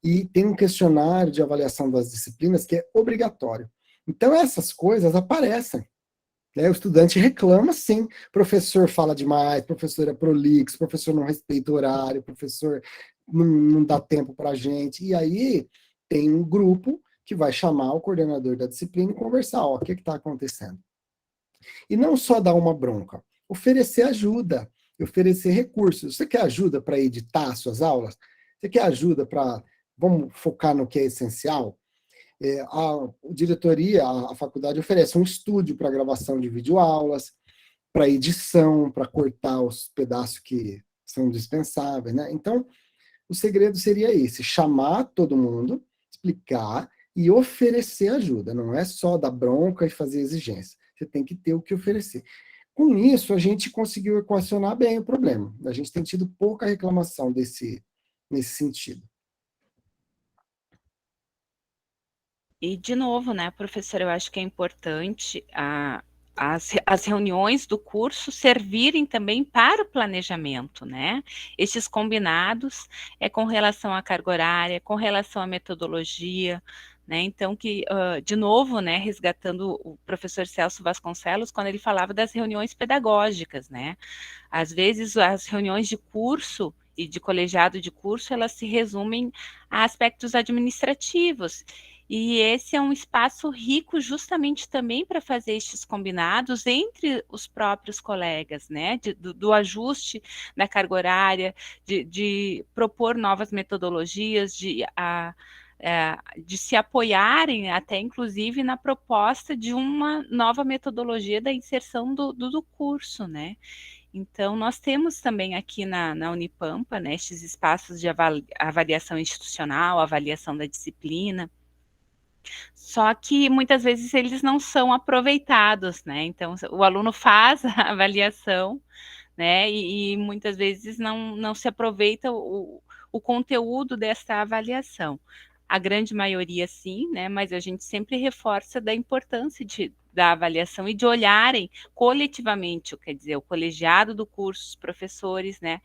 E tem um questionário de avaliação das disciplinas que é obrigatório. Então, essas coisas aparecem. Né? O estudante reclama, sim. Professor fala demais, professor é prolixo, professor não respeita o horário, professor não dá tempo para a gente. E aí tem um grupo que vai chamar o coordenador da disciplina e conversar, ó, o que está acontecendo. E não só dar uma bronca, oferecer ajuda, oferecer recursos. Você quer ajuda para editar suas aulas? Você quer ajuda para, vamos focar no que é essencial? A diretoria, a faculdade oferece um estúdio para gravação de videoaulas, para edição, para cortar os pedaços que são dispensáveis, né? Então, o segredo seria esse: chamar todo mundo, explicar e oferecer ajuda. Não é só dar bronca e fazer exigência. Você tem que ter o que oferecer. Com isso, a gente conseguiu equacionar bem o problema. A gente tem tido pouca reclamação nesse sentido. E, de novo, né, professor, eu acho que é importante as reuniões do curso servirem também para o planejamento, né? Estes combinados com relação à carga horária, com relação à metodologia, né? Então, de novo, né, resgatando o professor Celso Vasconcelos, quando ele falava das reuniões pedagógicas, né? Às vezes, as reuniões de curso e de colegiado de curso, elas se resumem a aspectos administrativos, e esse é um espaço rico justamente também para fazer estes combinados entre os próprios colegas, né? Do ajuste da carga horária, de propor novas metodologias, de se apoiarem até inclusive na proposta de uma nova metodologia da inserção do curso, né? Então, nós temos também aqui na Unipampa, né, estes espaços de avaliação institucional, avaliação da disciplina, só que muitas vezes eles não são aproveitados, né? Então, o aluno faz a avaliação, né? E muitas vezes não se aproveita o conteúdo dessa avaliação. A grande maioria sim, né? Mas a gente sempre reforça da importância da avaliação e de olharem coletivamente, quer dizer, o colegiado do curso, os professores, né?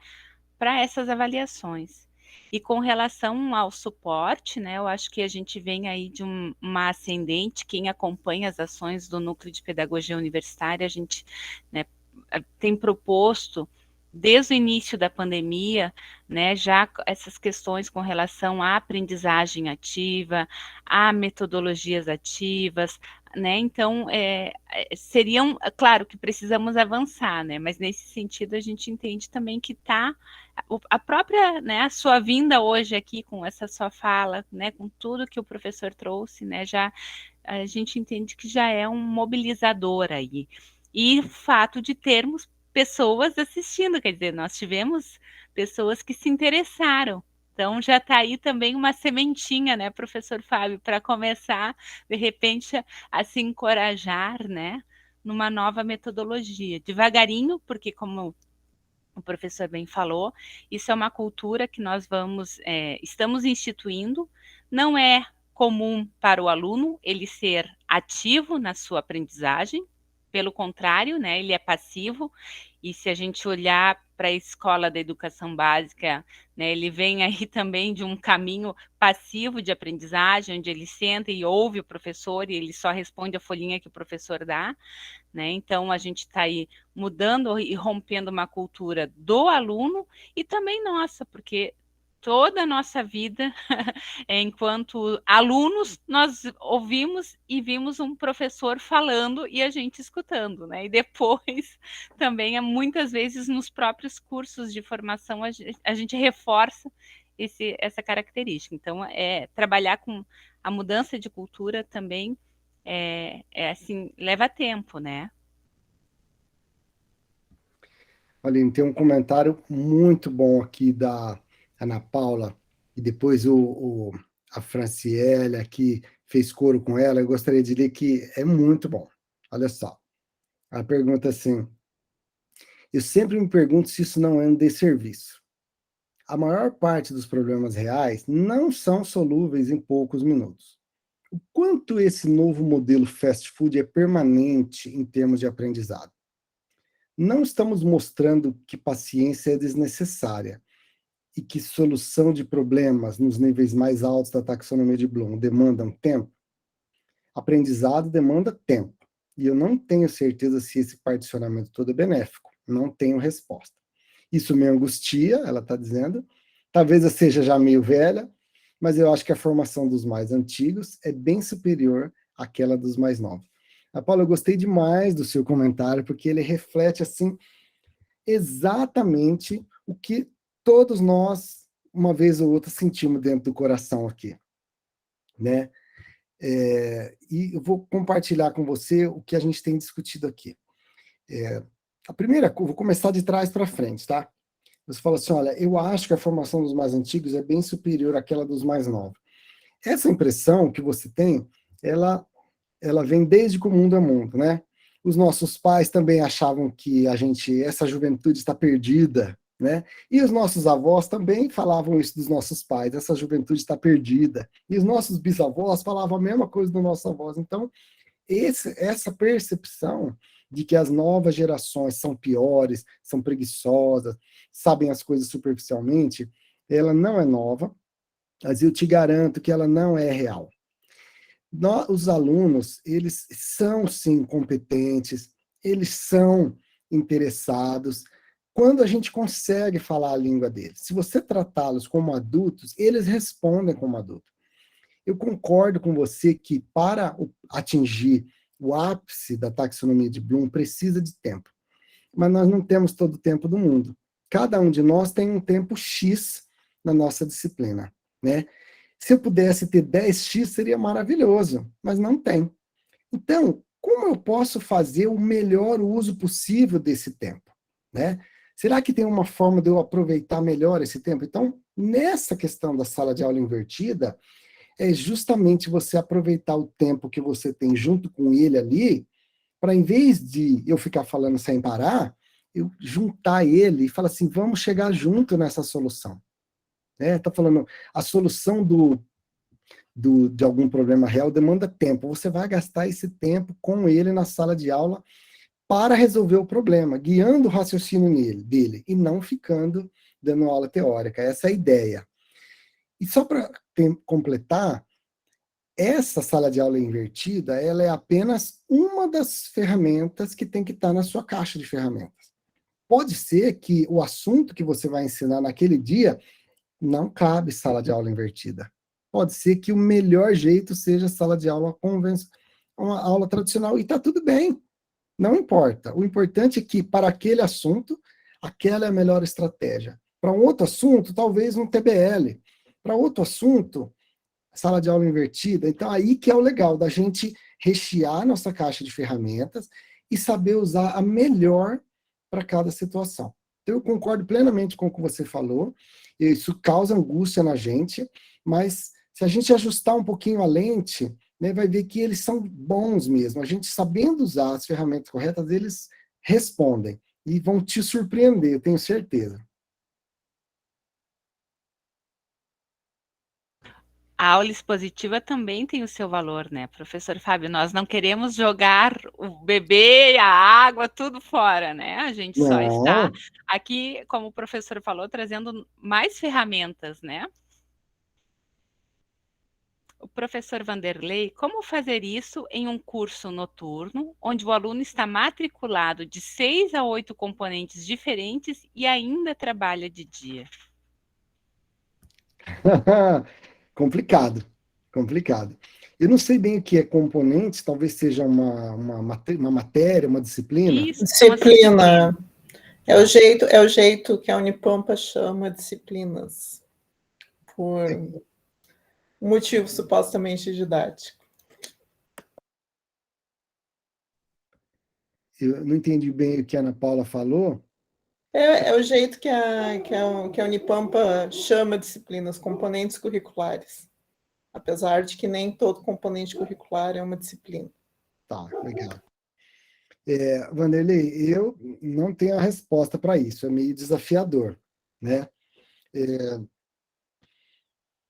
Para essas avaliações. E com relação ao suporte, né, eu acho que a gente vem aí de uma ascendente, quem acompanha as ações do Núcleo de Pedagogia Universitária, a gente, né, tem proposto, desde o início da pandemia, né, já essas questões com relação à aprendizagem ativa, a metodologias ativas, né, então, seriam, claro que precisamos avançar, né, mas nesse sentido a gente entende também que a própria, né, a sua vinda hoje aqui com essa sua fala, né, com tudo que o professor trouxe, né, já a gente entende que já é um mobilizador aí. E o fato de termos pessoas assistindo, quer dizer, nós tivemos pessoas que se interessaram. Então já está aí também uma sementinha, né, professor Fábio, para começar, de repente, a se encorajar, né, numa nova metodologia. Devagarinho, porque como o professor bem falou, isso é uma cultura que nós estamos instituindo, não é comum para o aluno ele ser ativo na sua aprendizagem, pelo contrário, né, ele é passivo, e se a gente olhar para a escola da educação básica, né, ele vem aí também de um caminho passivo de aprendizagem, onde ele senta e ouve o professor e ele só responde a folhinha que o professor dá, né? Então, a gente está aí mudando e rompendo uma cultura do aluno e também nossa, porque toda a nossa vida, enquanto alunos, nós ouvimos e vimos um professor falando e a gente escutando, né? E depois, também, muitas vezes, nos próprios cursos de formação, a gente reforça essa característica. Então, trabalhar com a mudança de cultura também assim, leva tempo, né? Aline, tem um comentário muito bom aqui da Ana Paula, e depois a Franciele aqui fez coro com ela. Eu gostaria de ler que é muito bom. Olha só. Ela pergunta assim: eu sempre me pergunto se isso não é um desserviço. A maior parte dos problemas reais não são solúveis em poucos minutos. O quanto esse novo modelo fast food é permanente em termos de aprendizado? Não estamos mostrando que paciência é desnecessária e que solução de problemas nos níveis mais altos da taxonomia de Bloom demandam tempo? Aprendizado demanda tempo, e eu não tenho certeza se esse particionamento todo é benéfico. Não tenho resposta. Isso me angustia, ela está dizendo. Talvez eu seja já meio velha, mas eu acho que a formação dos mais antigos é bem superior àquela dos mais novos. Paula, eu gostei demais do seu comentário, porque ele reflete, assim, exatamente o que todos nós, uma vez ou outra, sentimos dentro do coração aqui, né? E eu vou compartilhar com você o que a gente tem discutido aqui. A primeira coisa, vou começar de trás para frente, tá? Você fala assim, olha, eu acho que a formação dos mais antigos é bem superior àquela dos mais novos. Essa impressão que você tem, ela vem desde que o mundo é mundo, né? Os nossos pais também achavam que essa juventude está perdida, né? E os nossos avós também falavam isso dos nossos pais, essa juventude está perdida. E os nossos bisavós falavam a mesma coisa dos nossos avós. Então, essa percepção de que as novas gerações são piores, são preguiçosas, sabem as coisas superficialmente, ela não é nova, mas eu te garanto que ela não é real. Os alunos, eles são, sim, competentes, eles são interessados, quando a gente consegue falar a língua deles. Se você tratá-los como adultos, eles respondem como adultos. Eu concordo com você que, para atingir o ápice da taxonomia de Bloom, precisa de tempo. Mas nós não temos todo o tempo do mundo. Cada um de nós tem um tempo X na nossa disciplina, né? Se eu pudesse ter 10x, seria maravilhoso, mas não tem. Então, como eu posso fazer o melhor uso possível desse tempo, né? Será que tem uma forma de eu aproveitar melhor esse tempo? Então, nessa questão da sala de aula invertida, é justamente você aproveitar o tempo que você tem junto com ele ali, para, em vez de eu ficar falando sem parar, eu juntar ele e falar assim, vamos chegar junto nessa solução. Tá falando, a solução de algum problema real demanda tempo. Você vai gastar esse tempo com ele na sala de aula para resolver o problema, guiando o raciocínio dele, e não ficando dando aula teórica. Essa é a ideia. E só para completar, essa sala de aula invertida, ela é apenas uma das ferramentas que tem que estar na sua caixa de ferramentas. Pode ser que o assunto que você vai ensinar naquele dia não cabe sala de aula invertida. Pode ser que o melhor jeito seja sala de aula uma aula tradicional, e está tudo bem. Não importa. O importante é que, para aquele assunto, aquela é a melhor estratégia. Para um outro assunto, talvez um TBL. Para outro assunto, sala de aula invertida. Então, aí que é o legal, da gente rechear nossa caixa de ferramentas e saber usar a melhor para cada situação. Então, eu concordo plenamente com o que você falou, isso causa angústia na gente, mas se a gente ajustar um pouquinho a lente, né, vai ver que eles são bons mesmo. A gente, sabendo usar as ferramentas corretas, eles respondem e vão te surpreender, eu tenho certeza. A aula expositiva também tem o seu valor, né, professor Fábio? Nós não queremos jogar o bebê, a água, tudo fora, né? A gente só está aqui, como o professor falou, trazendo mais ferramentas, né? O professor Vanderlei, como fazer isso em um curso noturno, onde o aluno está matriculado de 6 a 8 componentes diferentes e ainda trabalha de dia? Complicado, complicado. Eu não sei bem o que é componentes, talvez seja uma matéria, uma disciplina. Isso, são as Disciplina. É o jeito que a Unipampa chama disciplinas, por motivo supostamente didático. Eu não entendi bem o que a Ana Paula falou. É o jeito que a Unipampa chama disciplinas, componentes curriculares. Apesar de que nem todo componente curricular é uma disciplina. Tá, legal. Vanderlei, eu não tenho a resposta para isso, é meio desafiador, né?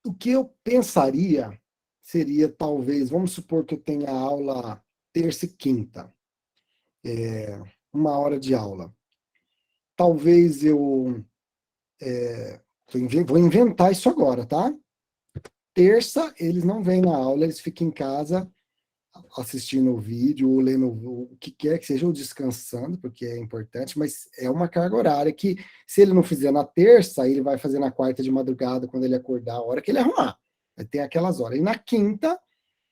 O que eu pensaria seria, talvez, vamos supor que eu tenha aula terça e quinta, 1 hora de aula. Talvez eu vou inventar isso agora, tá? Terça, eles não vêm na aula, eles ficam em casa assistindo o vídeo, ou lendo o que quer que seja, ou descansando, porque é importante, mas é uma carga horária que, se ele não fizer na terça, ele vai fazer na quarta de madrugada, quando ele acordar, a hora que ele arrumar. Vai ter aquelas horas. E na quinta,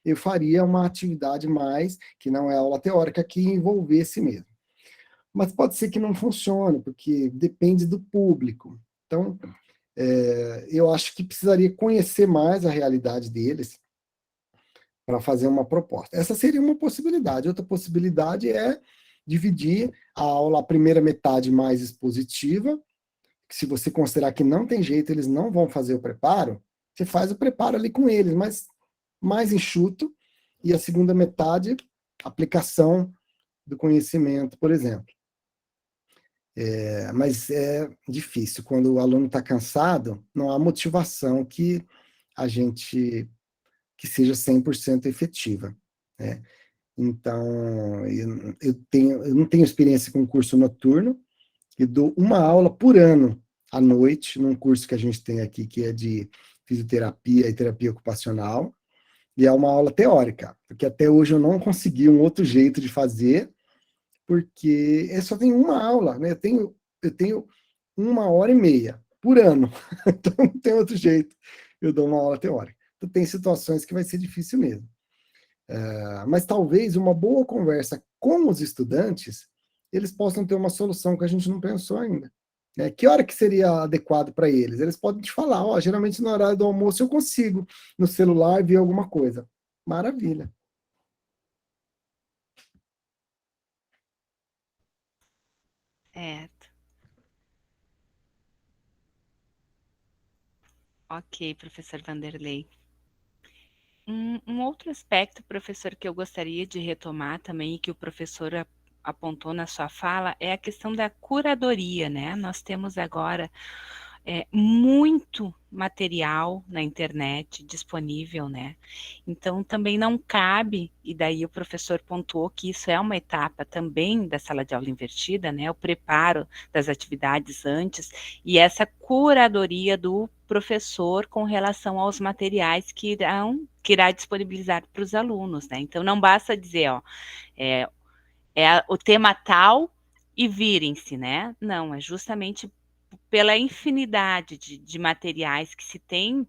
eu faria uma atividade mais, que não é aula teórica, que envolvesse mesmo. Mas pode ser que não funcione, porque depende do público. Então, eu acho que precisaria conhecer mais a realidade deles, para fazer uma proposta. Essa seria uma possibilidade. Outra possibilidade é dividir a aula, a primeira metade mais expositiva, que se você considerar que não tem jeito, eles não vão fazer o preparo, você faz o preparo ali com eles, mas mais enxuto, e a segunda metade, aplicação do conhecimento, por exemplo. Mas é difícil, quando o aluno está cansado, não há motivação que a gente, que seja 100% efetiva, né? Então, eu não tenho experiência com curso noturno, e dou uma aula por ano à noite, num curso que a gente tem aqui, que é de fisioterapia e terapia ocupacional, e é uma aula teórica, porque até hoje eu não consegui um outro jeito de fazer, porque eu só tenho uma aula, né? Eu tenho 1h30 por ano, então não tem outro jeito, eu dou uma aula teórica. Então tem situações que vai ser difícil mesmo. Mas talvez uma boa conversa com os estudantes, eles possam ter uma solução que a gente não pensou ainda. Que hora que seria adequado para eles? Eles podem te falar, geralmente no horário do almoço eu consigo no celular ver alguma coisa. Maravilha. Certo. Ok, professor Vanderlei. Um outro aspecto, professor, que eu gostaria de retomar também, e que o professor apontou na sua fala, é a questão da curadoria, né? Nós temos agora muito material na internet disponível, né? Então também não cabe, e daí o professor pontuou que isso é uma etapa também da sala de aula invertida, né? O preparo das atividades antes e essa curadoria do professor com relação aos materiais que irá disponibilizar para os alunos, né? Então não basta dizer, é o tema tal e virem-se, né? Não, é justamente pela infinidade de materiais que se tem,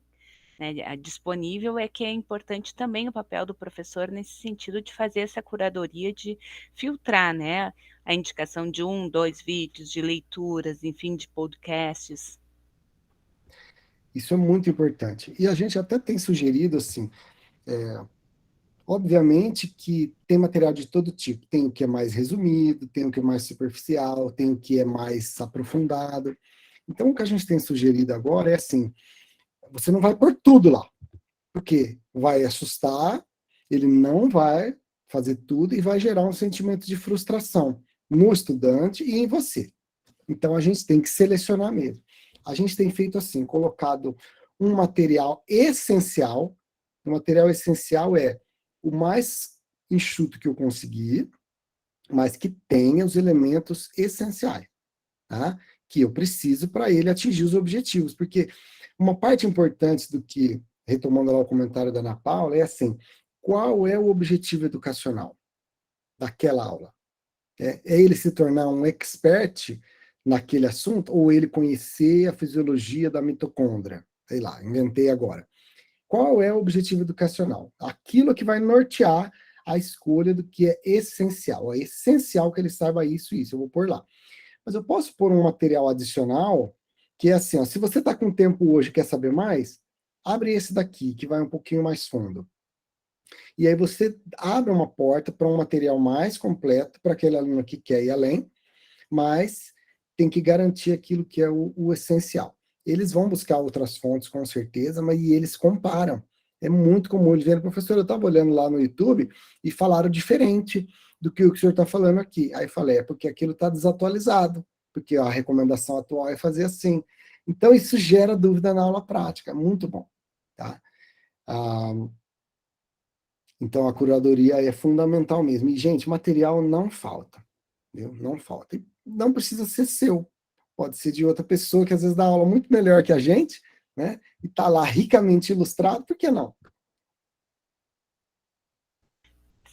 né, disponível, é que é importante também o papel do professor nesse sentido de fazer essa curadoria, de filtrar, né, a indicação de 1, 2 vídeos, de leituras, enfim, de podcasts. Isso é muito importante. E a gente até tem sugerido, assim, obviamente que tem material de todo tipo. Tem o que é mais resumido, tem o que é mais superficial, tem o que é mais aprofundado. Então, o que a gente tem sugerido agora é assim, você não vai pôr tudo lá, porque vai assustar, ele não vai fazer tudo e vai gerar um sentimento de frustração no estudante e em você. Então, a gente tem que selecionar mesmo. A gente tem feito assim, colocado um material essencial. O material essencial é o mais enxuto que eu conseguir, mas que tenha os elementos essenciais, tá? Que eu preciso para ele atingir os objetivos. Porque uma parte importante do que, retomando lá o comentário da Ana Paula, é assim, qual é o objetivo educacional daquela aula? É ele se tornar um expert naquele assunto ou ele conhecer a fisiologia da mitocôndria? Sei lá, inventei agora. Qual é o objetivo educacional? Aquilo que vai nortear a escolha do que é essencial. É essencial que ele saiba isso e isso, eu vou pôr lá. Mas eu posso pôr um material adicional que é assim, se você está com tempo hoje e quer saber mais, abre esse daqui, que vai um pouquinho mais fundo. E aí você abre uma porta para um material mais completo para aquele aluno que quer ir além, mas tem que garantir aquilo que é o essencial. Eles vão buscar outras fontes, com certeza, mas eles comparam. É muito comum eles verem, professor, eu estava olhando lá no YouTube e falaram diferente do que o senhor está falando aqui. Aí eu falei, porque aquilo está desatualizado, porque a recomendação atual é fazer assim. Então, isso gera dúvida na aula prática, muito bom. Tá? Então, a curadoria é fundamental mesmo. E, gente, material não falta. Entendeu? Não falta. E não precisa ser seu. Pode ser de outra pessoa que às vezes dá aula muito melhor que a gente, né? E está lá ricamente ilustrado, por que não?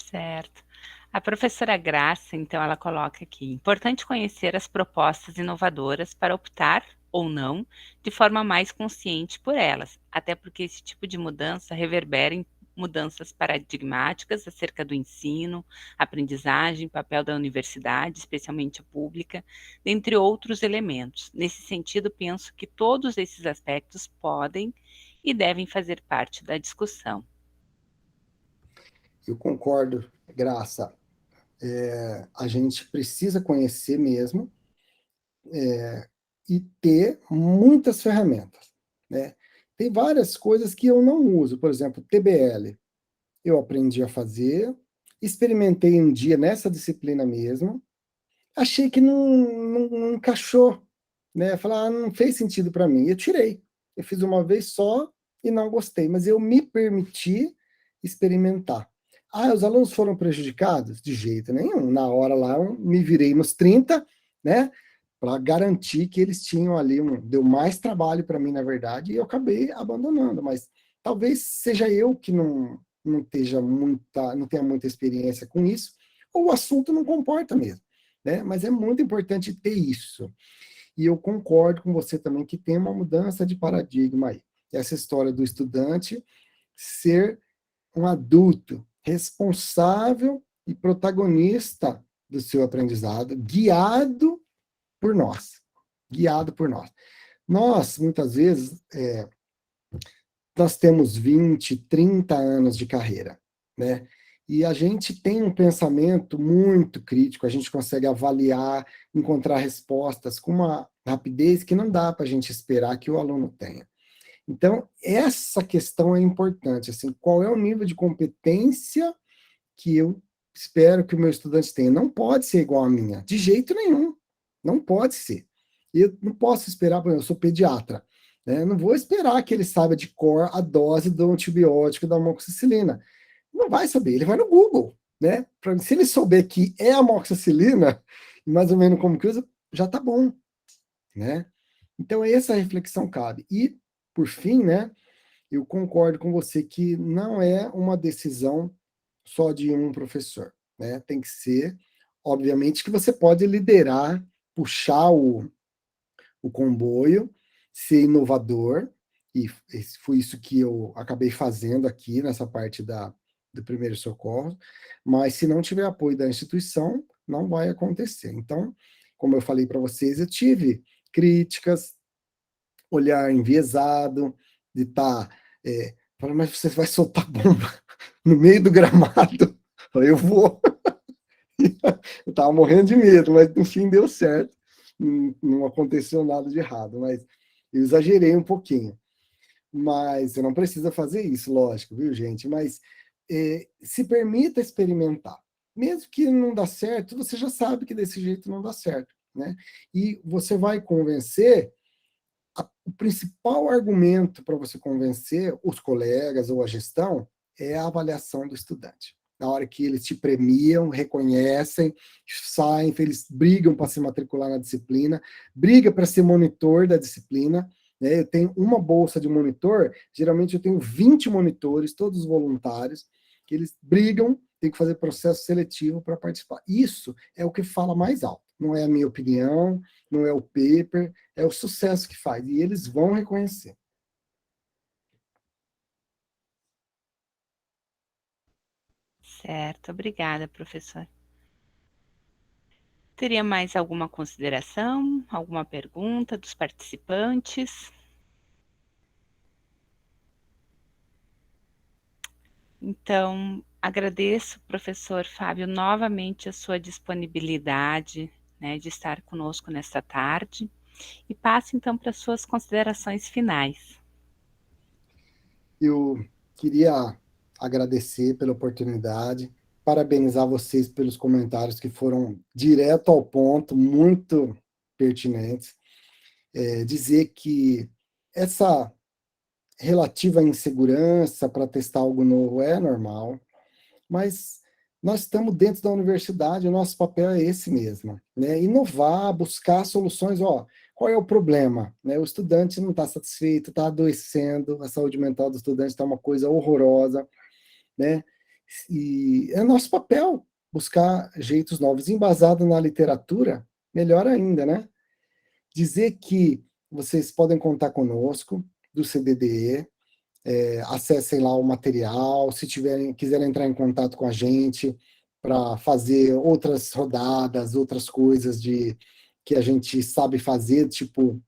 Certo. A professora Graça, então, ela coloca aqui: importante conhecer as propostas inovadoras para optar ou não de forma mais consciente por elas, até porque esse tipo de mudança reverbera em mudanças paradigmáticas acerca do ensino, aprendizagem, papel da universidade, especialmente a pública, dentre outros elementos. Nesse sentido, penso que todos esses aspectos podem e devem fazer parte da discussão. Eu concordo, Graça. A gente precisa conhecer mesmo, e ter muitas ferramentas, né? Tem várias coisas que eu não uso, por exemplo, TBL. Eu aprendi a fazer, experimentei um dia nessa disciplina mesmo, achei que não encaixou, né? Falar, não fez sentido para mim. Eu tirei. Eu fiz uma vez só e não gostei, mas eu me permiti experimentar. Os alunos foram prejudicados? De jeito nenhum. Na hora lá, eu me virei nos 30, né? Para garantir que eles tinham ali deu mais trabalho para mim, na verdade, e eu acabei abandonando. Mas talvez seja eu que não tenha muita experiência com isso, ou o assunto não comporta mesmo, né? Mas é muito importante ter isso. E eu concordo com você também que tem uma mudança de paradigma aí. Essa história do estudante ser um adulto responsável e protagonista do seu aprendizado, guiado por nós. Guiado por nós. Nós, muitas vezes, nós temos 20, 30 anos de carreira, né? E a gente tem um pensamento muito crítico, a gente consegue avaliar, encontrar respostas com uma rapidez que não dá para a gente esperar que o aluno tenha. Então, essa questão é importante, assim, qual é o nível de competência que eu espero que o meu estudante tenha? Não pode ser igual a minha, de jeito nenhum, não pode ser. Eu não posso esperar, por exemplo, eu sou pediatra, né? Não vou esperar que ele saiba de cor a dose do antibiótico da amoxicilina. Não vai saber, ele vai no Google, né? Se ele souber que é amoxicilina, mais ou menos como que usa, já tá bom, né? Então, essa reflexão cabe. E, por fim, né, eu concordo com você que não é uma decisão só de um professor, né? Tem que ser, obviamente, que você pode liderar, puxar o comboio, ser inovador, e foi isso que eu acabei fazendo aqui nessa parte do primeiro socorro, mas se não tiver apoio da instituição, não vai acontecer. Então, como eu falei para vocês, eu tive críticas, olhar enviesado, de estar falando, mas você vai soltar bomba no meio do gramado? Eu vou. Eu estava morrendo de medo, mas no fim deu certo. Não aconteceu nada de errado, mas eu exagerei um pouquinho. Mas você não precisa fazer isso, lógico, viu, gente? Mas se permita experimentar. Mesmo que não dá certo, você já sabe que desse jeito não dá certo, né? E você vai convencer. O principal argumento para você convencer os colegas ou a gestão é a avaliação do estudante. Na hora que eles te premiam, reconhecem, saem, eles brigam para se matricular na disciplina, briga para ser monitor da disciplina, né? Eu tenho uma bolsa de monitor, geralmente eu tenho 20 monitores, todos voluntários, que eles brigam, tem que fazer processo seletivo para participar. Isso é o que fala mais alto. Não é a minha opinião, não é o paper, é o sucesso que faz. E eles vão reconhecer. Certo, obrigada, professor. Teria mais alguma consideração, alguma pergunta dos participantes? Então, agradeço, professor Fábio, novamente a sua disponibilidade, né, de estar conosco nesta tarde, e passo então para as suas considerações finais. Eu queria agradecer pela oportunidade, parabenizar vocês pelos comentários que foram direto ao ponto, muito pertinentes. Dizer que essa relativa insegurança para testar algo novo é normal, mas nós estamos dentro da universidade, o nosso papel é esse mesmo, né? Inovar, buscar soluções. Qual é o problema? Né? O estudante não está satisfeito, está adoecendo, a saúde mental do estudante está uma coisa horrorosa, né? E é nosso papel buscar jeitos novos, embasado na literatura, melhor ainda, né? Dizer que vocês podem contar conosco, do CDDE, acessem lá o material, se quiserem entrar em contato com a gente para fazer outras rodadas, outras coisas que a gente sabe fazer, tipo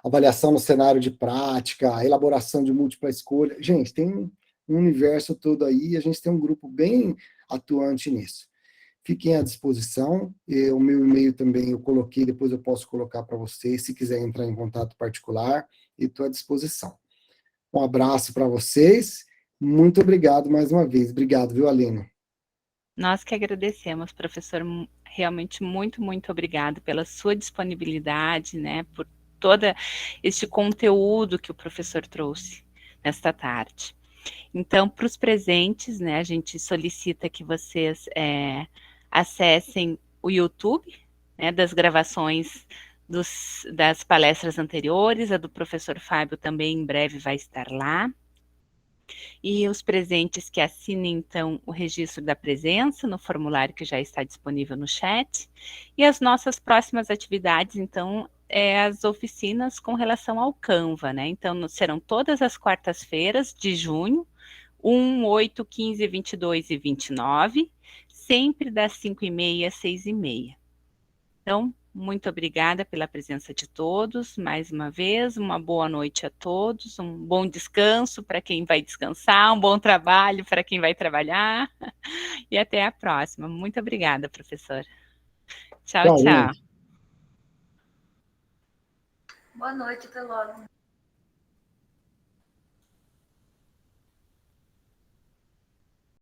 avaliação no cenário de prática, elaboração de múltipla escolha. Gente, tem um universo todo aí, e a gente tem um grupo bem atuante nisso. Fiquem à disposição, o meu e-mail também eu coloquei, depois eu posso colocar para vocês, se quiser entrar em contato particular, e estou à disposição. Um abraço para vocês, muito obrigado mais uma vez. Obrigado, viu, Aline? Nós que agradecemos, professor, realmente muito, muito obrigado pela sua disponibilidade, né, por todo este conteúdo que o professor trouxe nesta tarde. Então, para os presentes, né, a gente solicita que vocês acessem o YouTube, né, das gravações das palestras anteriores, a do professor Fábio também em breve vai estar lá. E os presentes que assinem, então, o registro da presença no formulário que já está disponível no chat. E as nossas próximas atividades, então, as oficinas com relação ao Canva, né? Então, serão todas as quartas-feiras de junho, 1, 8, 15, 22 e 29, sempre das 5h30 às 6h30. Então, muito obrigada pela presença de todos, mais uma vez, uma boa noite a todos, um bom descanso para quem vai descansar, um bom trabalho para quem vai trabalhar, e até a próxima. Muito obrigada, professor. Tchau, tchau. Gente. Boa noite, até logo.